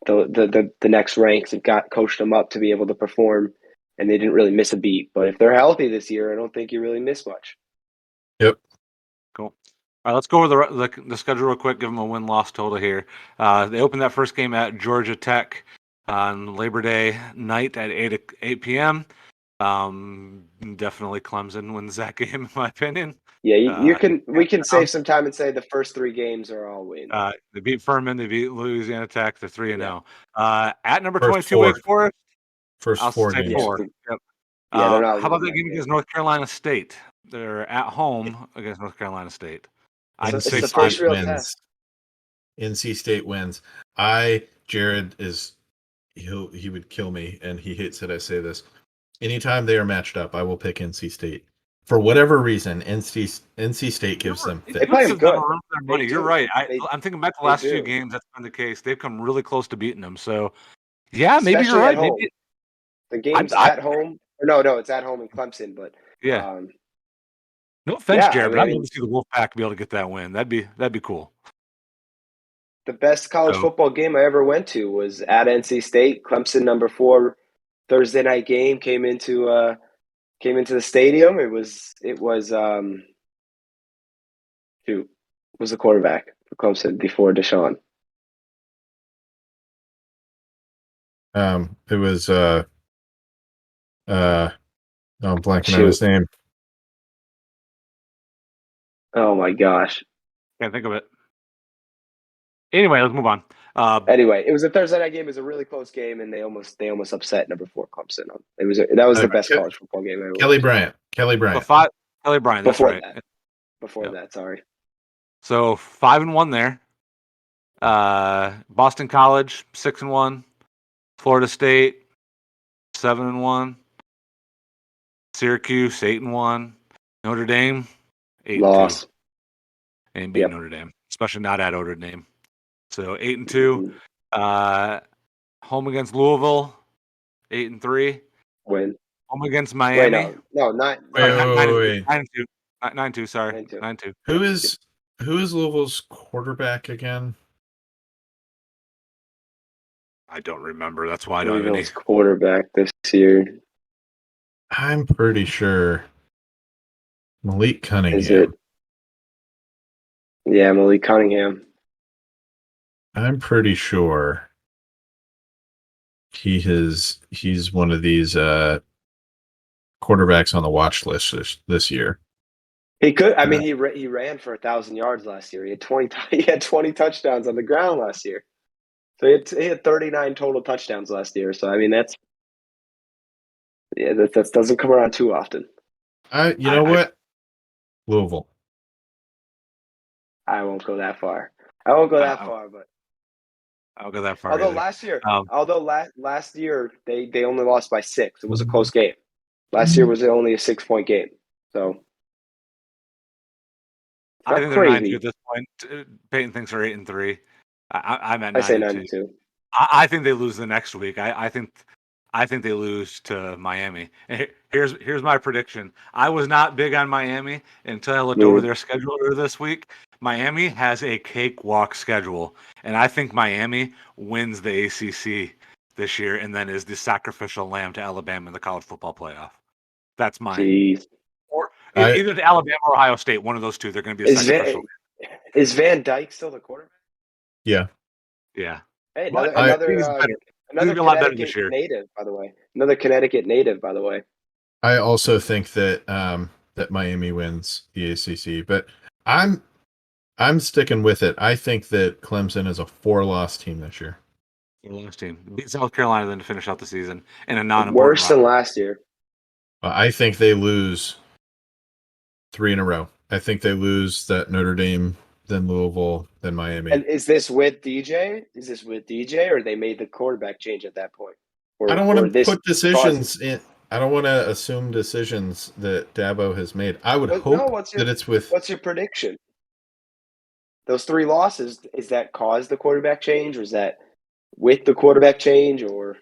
the next ranks and coached them up to be able to perform, and they didn't really miss a beat. But if they're healthy this year, I don't think you really miss much. Yep. Cool. All right, let's go over the schedule real quick. Give them a win-loss total here. They opened that first game at Georgia Tech on Labor Day night at 8 p.m. Definitely Clemson wins that game, in my opinion. Yeah, we can save some time and say the first 3 games are all wins. They beat Furman. They beat Louisiana Tech. They're 3-0. At number First 22, Wake Forest. First I'll 4 say games. 4. Yep. Yeah, they're not how about that losing game that against North Carolina State? They're at home against North Carolina State. I'd It's say the 5 first real wins. test. NC State wins. Jared is he would kill me, and he hates that I say this. Anytime they are matched up, I will pick NC State. For whatever reason, NC State gives them They play them good. Their money. You're do. right. They- I'm thinking back to the they last few do. games. That's been the case. They've come really close to beating them. So, yeah, maybe Especially you're right. at home. Maybe The game's I- at home. Or no, it's at home in Clemson. But yeah. No offense, yeah, Jared, I but I'd mean- love to see the Wolfpack be able to get that win. That'd be cool. the best college So- football game I ever went to was at NC State. Clemson, number 4, Thursday night game came into the stadium. It was who was the quarterback for Clemson before Deshaun? It was I'm blanking on his name. Oh my gosh. Can't think of it. Anyway, let's move on. Anyway, it was a Thursday night game. It was a really close game, and they almost upset number 4 Clemson. That was the best college football game ever. Kelly Bryant. Kelly Bryant. That's Before right. that. Before that, sorry. So 5-1 there. Boston College 6-1. Florida State 7-1. Syracuse 8-1. Notre Dame 8-2. Loss. And beat Notre Dame, especially not at Notre Dame. So 8-2. Home against Louisville 8-3. Win. Home against Miami. Wait, no, not. Wait. 9-2. 9-2. Sorry, 9-2. 9-2. Who is Louisville's quarterback again? I don't remember. That's why I don't have any. Louisville's quarterback this year. I'm pretty sure Malik Cunningham. Is it? Yeah, Malik Cunningham. I'm pretty sure he's one of these quarterbacks on the watch list this year. He could. I mean, he ran for 1,000 yards last year. He had 20 touchdowns on the ground last year. So he had 39 total touchdowns last year. So I mean, that doesn't come around too often. You know what? Louisville. I won't go that far. I won't go that far, but I'll go that far. although either. last year they only lost by 6. It was a close game. Last year was only a 6-point game. So I think crazy. they're 9-2 at this point. Peyton thinks they're 8-3. I'm at 9-2. I say 9-2. I think they lose the next week. I think they lose to Miami. And here's my prediction. I was not big on Miami until I looked over their schedule this week. Miami has a cakewalk schedule, and I think Miami wins the ACC this year and then is the sacrificial lamb to Alabama in the college football playoff. That's mine. Jeez. Or either to Alabama or Ohio State, one of those two. They're going to be a sacrificial. Is Van Dyke still the quarterback? Yeah. Yeah. Hey, Another Connecticut a lot better this year. native, by the way. Another Connecticut native, by the way. I also think that that Miami wins the ACC, but I'm sticking with it. I think that Clemson is a 4-loss team this year. 4-loss team. Beat South Carolina then to finish out the season in a non-important Worse than last year. I think they lose 3 in a row. I think they lose that Notre Dame, then Louisville, then Miami. And is this with DJ? Or they made the quarterback change at that point? I don't want to put decisions in. I don't want to assume decisions that Dabo has made. I would hope that it's with. What's your prediction? Those 3 losses, is that caused the quarterback change, or is that with the quarterback change, or?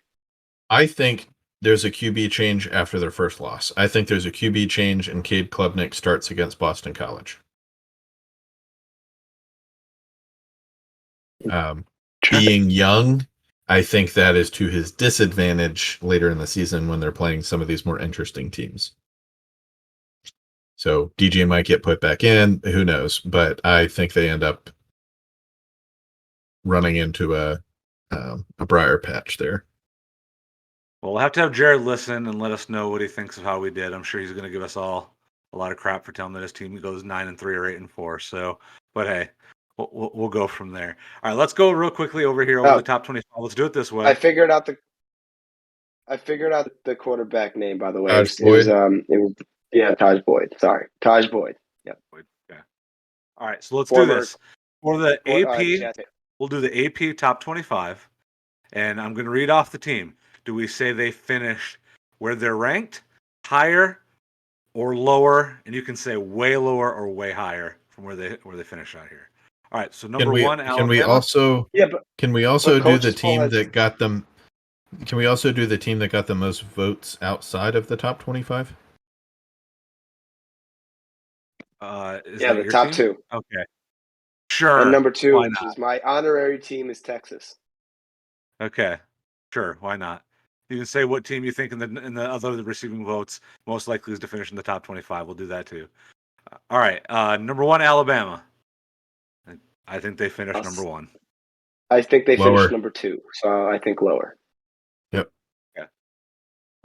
I think there's a QB change after their first loss. I think there's a QB change, and Cade Klubnik starts against Boston College. Being young, I think that is to his disadvantage later in the season when they're playing some of these more interesting teams. So DJ might get put back in. Who knows? But I think they end up running into a briar patch there. Well, we'll have to have Jared listen and let us know what he thinks of how we did. I'm sure he's going to give us all a lot of crap for telling that his team goes 9-3 or 8-4. So, but hey, we'll go from there. All right, let's go real quickly over here over the top 25. Let's do it this way. I figured out the quarterback name, by the way. Taj Boyd? Taj Boyd. Sorry, Taj Boyd. Yeah. Okay. All right, so let's do this for the AP. Jets. We'll do the AP top 25, and I'm going to read off the team. Do we say they finished where they're ranked, higher, or lower? And you can say way lower or way higher from where they finish out here. All right. So number one, Alabama. Can we also do the team that got them? Can we also do the team that got the most votes outside of the top 25? The top team? two. Okay. Sure. And number two, which is my honorary team, is Texas. Okay. Sure. Why not? You can say what team you think in the other receiving votes most likely is to finish in the top 25. We'll do that too. All right. Number one, Alabama. I think they finished number one. I think they finished number two, so I think lower. Yep. Yeah.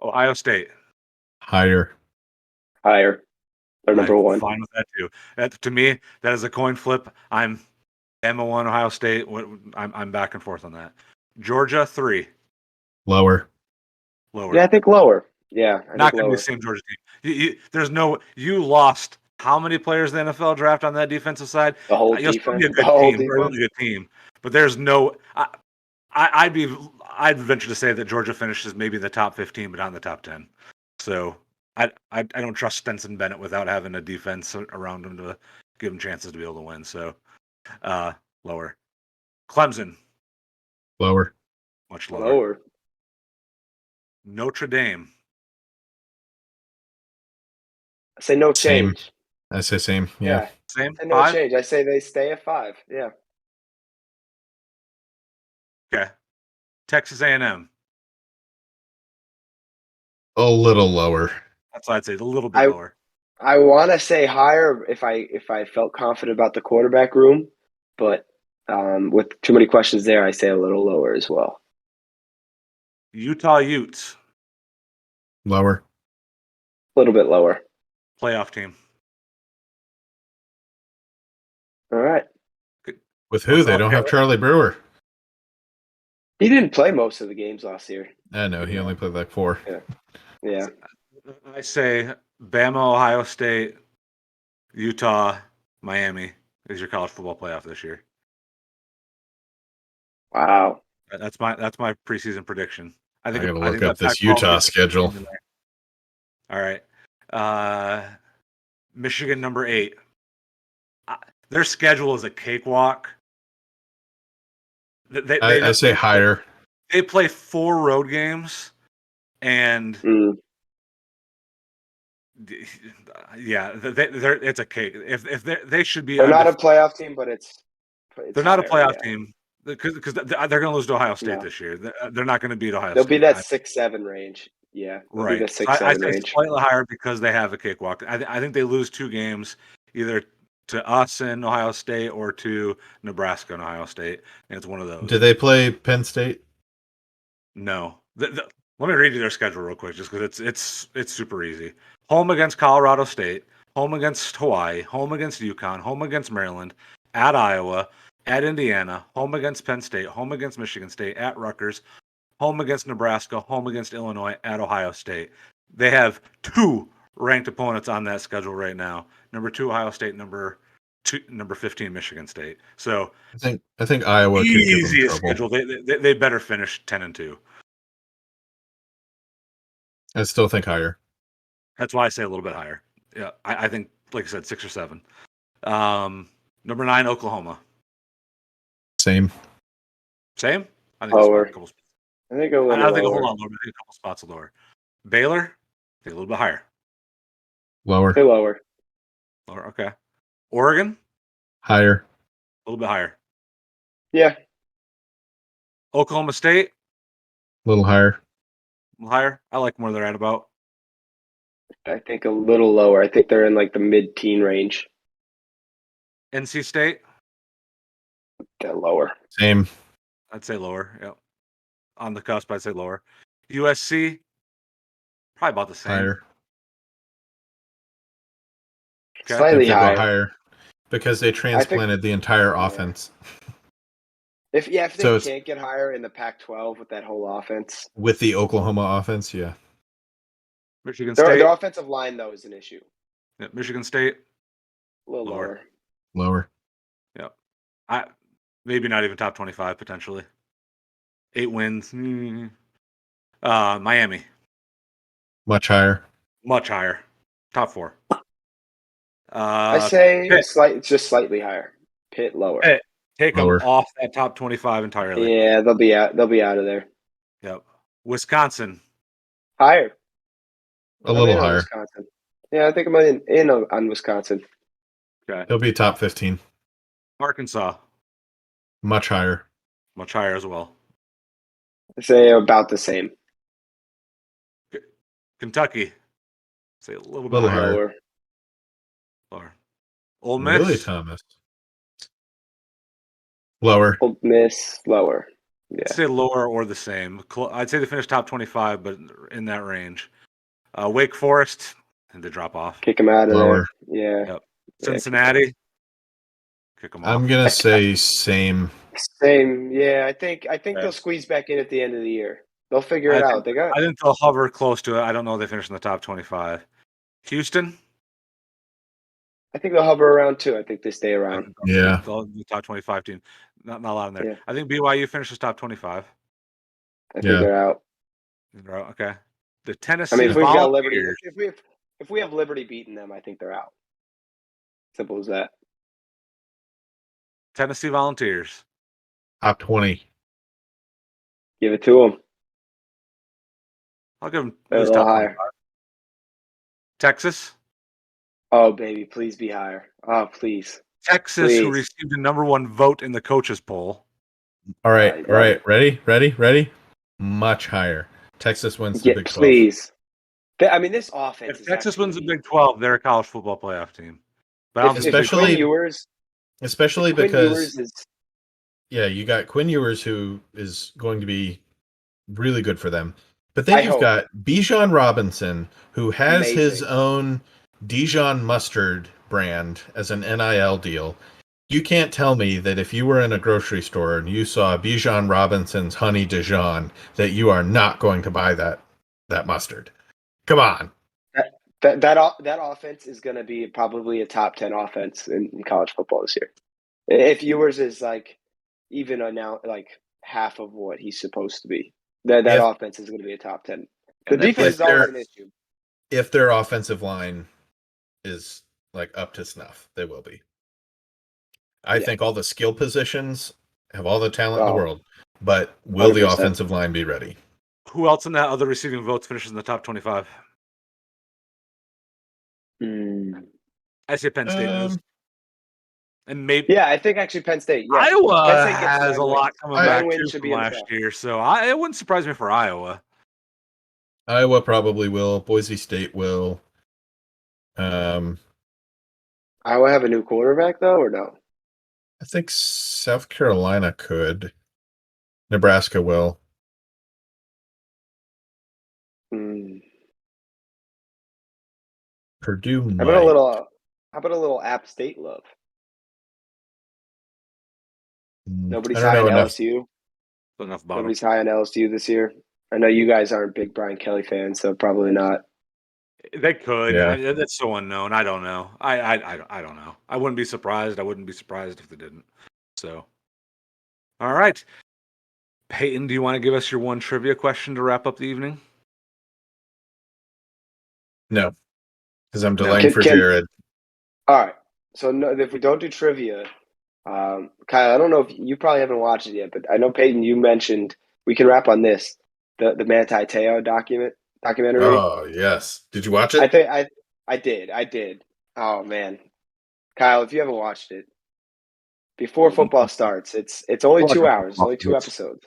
Ohio State. Higher. They're number one. Fine with that too. To me, that is a coin flip. I'm Bama 1, Ohio State. I'm back and forth on that. Georgia 3. Lower. Yeah, I think lower. Yeah, not going to be the same Georgia team. You lost how many players the NFL draft on that defensive side? The whole defense. Really good team. But there's no. I'd venture to say that Georgia finishes maybe in the top 15, but not in the top 10. So I don't trust Stetson Bennett without having a defense around him to give him chances to be able to win. So lower. Clemson. Lower. Much lower. Notre Dame. I say no change. Same. I say same. Yeah. Same. I no change. I say they stay at 5. Yeah. Okay. Texas A&M. A little lower. That's what I'd say. A little bit lower. I want to say higher if I felt confident about the quarterback room, but with too many questions there, I say a little lower as well. Utah Utes. Lower. A little bit lower. Playoff team. All right. With who? They don't have Charlie Brewer. He didn't play most of the games last year. I know. He only played like 4. Yeah. I say Bama, Ohio State, Utah, Miami is your college football playoff this year. Wow. That's my preseason prediction. I gotta look up this Utah schedule. All right. Michigan number 8. Their schedule is a cakewalk. I say higher. They play 4 road games, and it's a cake. If they should be. They're not a playoff team, but they're not a playoff team because they're going to lose to Ohio State this year. They're not going to beat Ohio State. They'll be that 6-7 range. Yeah, right. Be the 6-7 range. Slightly higher because they have a cakewalk. I think they lose 2 games either to us in Ohio State or to Nebraska and Ohio State, and it's one of those. Do they play Penn State? No. Let me read you their schedule real quick, just because it's super easy. Home against Colorado State, home against Hawaii, home against UConn, home against Maryland, at Iowa, at Indiana, home against Penn State, home against Michigan State, at Rutgers, home against Nebraska, home against Illinois, at Ohio State. They have 2 ranked opponents on that schedule right now. Number 2, Ohio State. Number 15, Michigan State. So I think Iowa could give them trouble. Schedule. They better finish 10-2. I still think higher. That's why I say a little bit higher. Yeah, I think, like I said, 6 or 7. Number 9, Oklahoma. Same. I think lower. I think a little lower. I think a couple spots lower. Baylor, I think a little bit higher. Lower. Lower. Okay. Oregon? Higher. A little bit higher. Yeah. Oklahoma State? A little higher. A little higher. I like them where they're at about. I think a little lower. I think they're in like the mid-teen range. NC State, They're lower. Same. I'd say lower. Yep. On the cusp, I'd say lower. USC, probably about the same. Higher. Okay. I Slightly think they'll go higher. higher because they transplanted the entire offense. If So they it's can't get higher in the Pac-12 with that whole offense, with the Oklahoma offense, yeah. Michigan their State, offensive line though is an issue. yeah, Michigan State, A little Lower. lower. Yep. Maybe not even top 25 potentially. 8 wins. Miami, Much higher. much higher. Top 4. I say Pitt. just slightly higher. Pitt lower. Pitt. Take them Lower. off that top 25 entirely. Yeah, they'll be out. They'll be out of there. Yep. Wisconsin. Higher. A I'm little in on higher. Wisconsin. Yeah, I think I'm in on Wisconsin. Okay. He'll be top 15. Arkansas, Much higher. much higher as well. I say about the same. Kentucky, say a little bit Little higher. higher. Lower. Ole Miss, Really, Thomas? Lower. Old Miss lower. Yeah. say lower or the same. I'd say they finished top 25, but in that range. Wake Forest, and they drop off. Kick them out of Lower. there. Yeah. Yep. Yeah, Cincinnati, kick them off. I'm gonna say same. Same. Yeah, I think Yeah. they'll squeeze back in at the end of the year. They'll figure it out. I think they'll hover close to it. I don't know if they finish in the top 25. Houston, I think they'll hover around too. I think they stay around. Yeah. the top 25 team. Not a lot in there. Yeah. I think BYU finishes top 25. I think Yeah. they're out. Okay. The Tennessee I mean, if we've got Liberty, Volunteers. if we have Liberty beating them, I think they're out. Simple as that. Tennessee Volunteers. Top 20. Give it to them. I'll give them A at least little top higher. 25. Texas. Oh baby, please be higher. Oh please. Texas, who Please. received the #1 vote in the coaches poll. All I right. love All right. it. Ready? Much higher. Texas wins the Yeah, Big 12. please. I mean, this offense. If Texas wins the Big 12, they're a college football playoff team. But I don't think Especially- Especially because Quinn Ewers is yeah, you got Quinn Ewers, who is going to be really good for them. But then you've got Bijan Robinson, who has his Amazing. own Dijon mustard brand as an NIL deal. You can't tell me that if you were in a grocery store and you saw Bijan Robinson's Honey Dijon, that you are not going to buy that mustard. Come on. that offense is going to be probably a top 10 offense in college football this year. If Ewers is like even now like half of what he's supposed to be, that offense is going to be a top 10. The defense is always an issue. If their offensive line is like up to snuff, they will be. I think all the skill positions have all the talent in the world, but will 100%. the offensive line be ready? Who else in that other receiving votes finishes in the top 25? I say Penn State does. And maybe I think actually Penn State. Yeah. Iowa Penn State gets has a lot coming back wins too should from be in the last top. year, so it wouldn't surprise me for Iowa. Iowa probably will. Boise State will. Iowa have a new quarterback though, or no? I think South Carolina could. Nebraska will. Purdue might. How about a little App State love? Nobody's high on LSU. Nobody's high on LSU this year. I know you guys aren't big Brian Kelly fans, so probably not. They could. Yeah. That's so unknown. I don't know. I don't know. I wouldn't be surprised. I wouldn't be surprised if they didn't. So, all right. Peyton, do you want to give us your one trivia question to wrap up the evening? No, because I'm delaying for Jared. All right. So if we don't do trivia, Kyle, I don't know if you probably haven't watched it yet, but I know Peyton, you mentioned we can wrap on this the Manti Te'o documentary. Oh yes, did you watch it? I did. Oh man, Kyle, if you haven't watched it, before football starts, it's only 2 hours, only 2 episodes.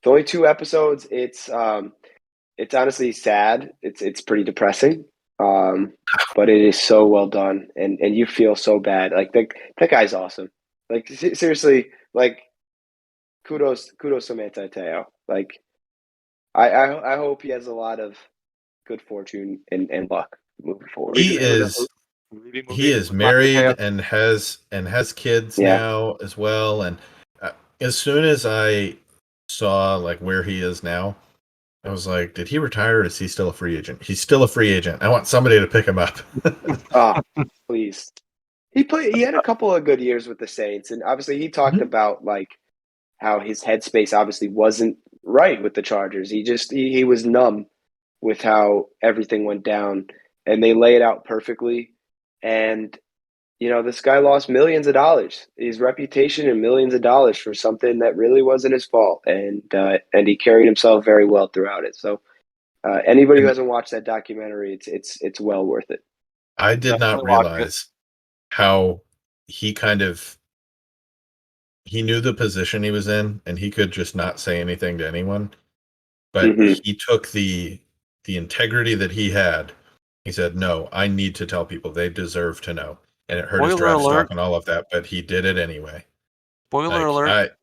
It's only 2 episodes. It's honestly sad. It's pretty depressing. but it is so well done, and you feel so bad. Like that guy's awesome. Like seriously, like kudos to Manti Te'o. Like I hope he has a lot of good fortune and luck moving forward. He is he is married and has kids Yeah. now as well. And as soon as I saw like where he is now, I was like, did he retire or is he still a free agent? He's still a free agent. I want somebody to pick him up. Oh, please. He had a couple of good years with the Saints, and obviously he talked about like how his headspace obviously wasn't right with the Chargers. He was numb with how everything went down, and they lay it out perfectly. And this guy lost millions of dollars, his reputation, and millions of dollars for something that really wasn't his fault, and he carried himself very well throughout it. So anybody who hasn't watched that documentary, it's well worth it. I did not realize how he knew the position he was in, and he could just not say anything to anyone. But he took the integrity that he had. He said, "No, I need to tell people. They deserve to know." And it hurt his draft stock and all of that, but he did it anyway. Spoiler alert.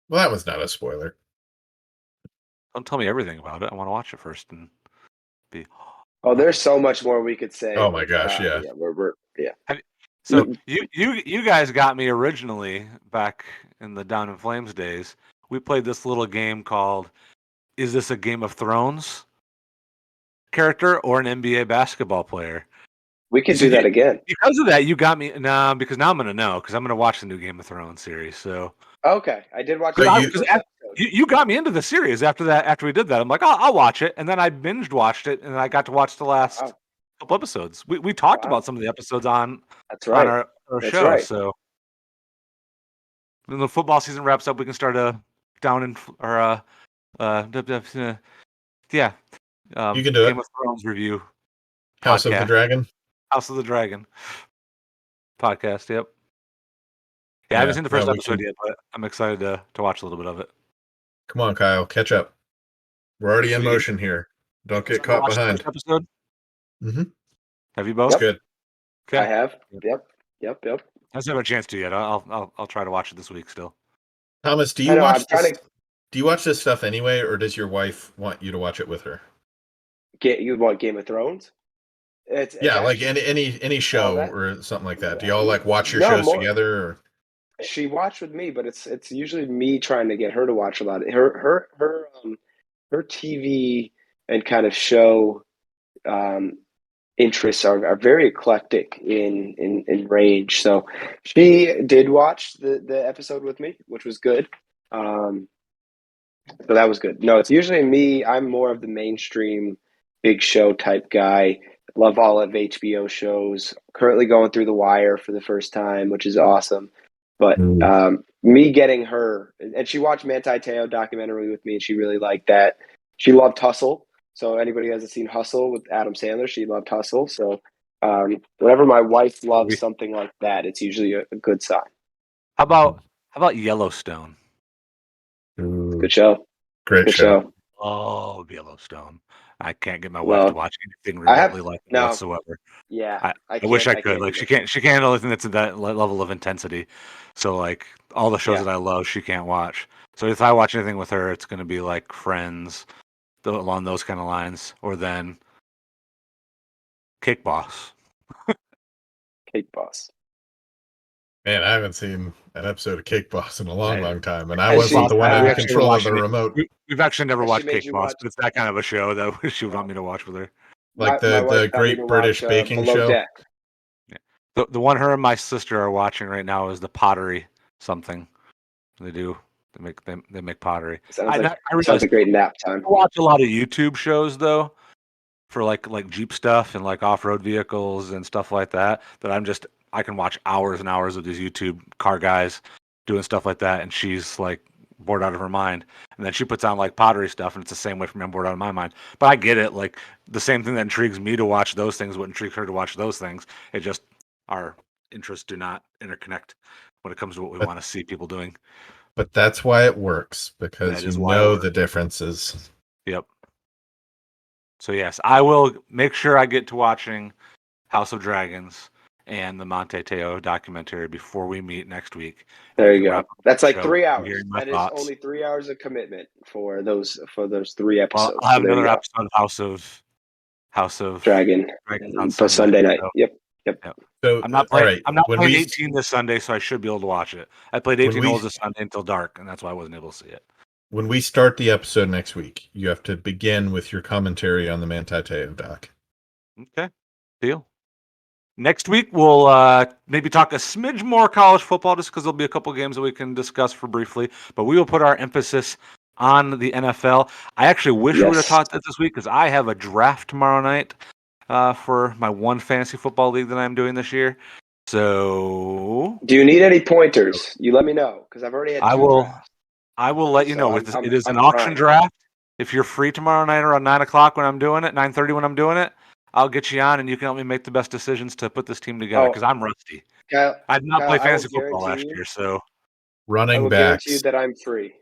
Well, that was not a spoiler. Don't tell me everything about it. I want to watch it first and be. Oh, there's so much more we could say. Oh my gosh, yeah. Yeah. So you guys got me originally back in the Down in Flames days. We played this little game called "Is this a Game of Thrones character or an NBA basketball player?" We can do that again. Because of that, you got me. Nah, because now I'm going to know because I'm going to watch the new Game of Thrones series. So okay, I did watch. You got me into the series after that. After we did that, I'm like, I'll watch it, and then I binged watched it, and I got to watch the last couple episodes. We talked about some of the episodes on our show. Right. So when the football season wraps up, we can start down in or yeah. You can do Game of Thrones review. House of the Dragon. House of the Dragon podcast. Yep. Yeah, I haven't seen the first episode yet, but I'm excited to watch a little bit of it. Come on, Kyle, catch up. We're already in motion here. Don't get caught behind. The first episode. Mm-hmm. Have you both? That's good. Okay. I have. Yep. I haven't had a chance to yet. I'll try to watch it this week still. Thomas, do you watch this? Do you watch this stuff anyway, or does your wife want you to watch it with her? You want Game of Thrones? It's like any show or something like that. Do y'all like watch your shows together? Or? She watched with me, but it's usually me trying to get her to watch a lot. Her TV and kind of show interests are very eclectic in range. So she did watch the episode with me, which was good. So that was good. No, it's usually me. I'm more of the mainstream big show type guy. Love all of HBO shows. Currently going through The Wire for the first time, which is awesome. But me getting her, and she watched Manti Te'o documentary with me, and she really liked that. She loved Hustle. So anybody who hasn't seen Hustle with Adam Sandler, she loved Hustle. So whenever my wife loves something like that, it's usually a good sign. How about Yellowstone? Good show. Great show. Oh, Yellowstone. I can't get my wife to watch anything remotely like that whatsoever. Yeah. I wish I could. Like she can't handle anything that's at that level of intensity. So like all the shows that I love, she can't watch. So if I watch anything with her, it's going to be like Friends, along those kind of lines, or then Cake Boss. Cake Boss. Man, I haven't seen an episode of Cake Boss in a long time, and I wasn't the one in control of the remote. We've actually never watched Cake Boss, but it's that kind of a show that she would want me to watch with her. Like the Great British Baking Show. Deck. Yeah. The one her and my sister are watching right now is the pottery something. They make pottery. Sounds like a great nap time. I watch a lot of YouTube shows though, for like Jeep stuff and like off-road vehicles and stuff like that. I can watch hours and hours of these YouTube car guys doing stuff like that, and she's like bored out of her mind. And then she puts on like pottery stuff, and it's the same way for me. I'm bored out of my mind. But I get it. Like the same thing that intrigues me to watch those things would intrigue her to watch those things. It just our interests do not interconnect when it comes to what we want to see people doing. But that's why it works, because you know the differences. Yep. So yes, I will make sure I get to watching House of Dragons and the Monte Teo documentary before we meet next week. There We you can go. wrap up That's the like show 3 by hours. hearing my That is thoughts. only 3 hours of commitment for those 3 Well, episodes. I'll have So there you another go. episode of House of Dragon Dragons on for Sunday. Sunday night. So, Yep. yep. So I'm not all playing. right, I'm not when playing we 18 this Sunday, so I should be able to watch it. I played When 18 we- holes this Sunday until dark, and that's why I wasn't able to see it. when we start the episode next week, you have to begin with your commentary on the Manti Te'o doc. Okay, deal. Next week we'll maybe talk a smidge more college football, just because there'll be a couple games that we can discuss for briefly. But we will put our emphasis on the NFL. I actually wish we would have Yes. talked this week because I have a draft tomorrow night for my one fantasy football league that I'm doing this year. So Do you need any pointers? You let me know because I've already had I 2 will. drafts. I will let you So know. I'm It is an I'm auction behind. draft. If you're free tomorrow night around 9:00 when I'm doing it, 9:30 when I'm doing it, I'll get you on and you can help me make the best decisions to put this team together because Oh, I'm rusty. Kyle, I did not play I will fantasy football guarantee last you. year, so I Running will guarantee you backs. that I'm free.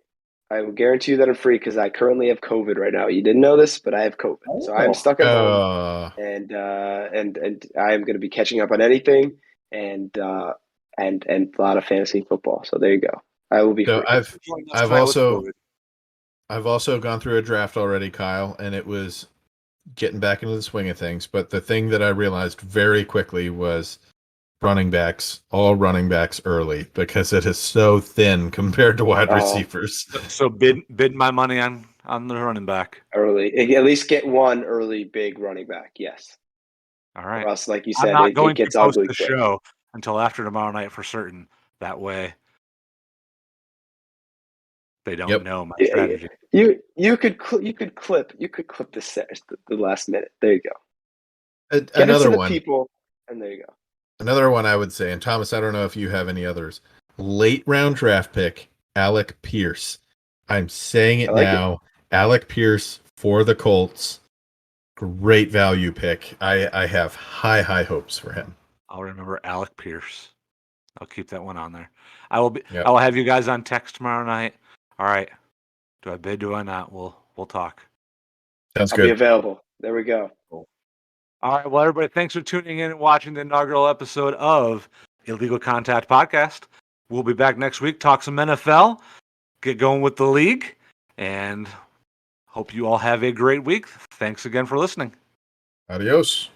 I will guarantee you that I'm free because I currently have COVID right now. You didn't know this, but I have COVID, so I'm stuck at home, and I am going to be catching up on anything, and a lot of fantasy football. So there you go. I will be So free. I've also gone through a draft already, Kyle, and it was getting back into the swing of things. But the thing that I realized very quickly was all running backs early, because it is so thin compared to wide Oh. receivers. so bid my money on the running back. Early, at least get one early big running back. Yes. All right. Or else, like you I'm said, not it going to gets post ugly the quick. show until after tomorrow night for certain. That way they don't know my strategy. You could clip the last minute. There you go. Get Another it to the one. people, and there you go. Another one I would say, and Thomas, I don't know if you have any others. Late round draft pick, Alec Pierce. I'm saying it now. Alec Pierce for the Colts. Great value pick. I have high hopes for him. I'll remember Alec Pierce. I'll keep that one on there. I will Yep. I will have you guys on text tomorrow night. All right. Do I bid? Do I not? We'll talk. Sounds I'll be good. available. There we go. Cool. All right. Well, everybody, thanks for tuning in and watching the inaugural episode of Illegal Contact Podcast. We'll be back next week, talk some NFL, get going with the league, and hope you all have a great week. Thanks again for listening. Adios.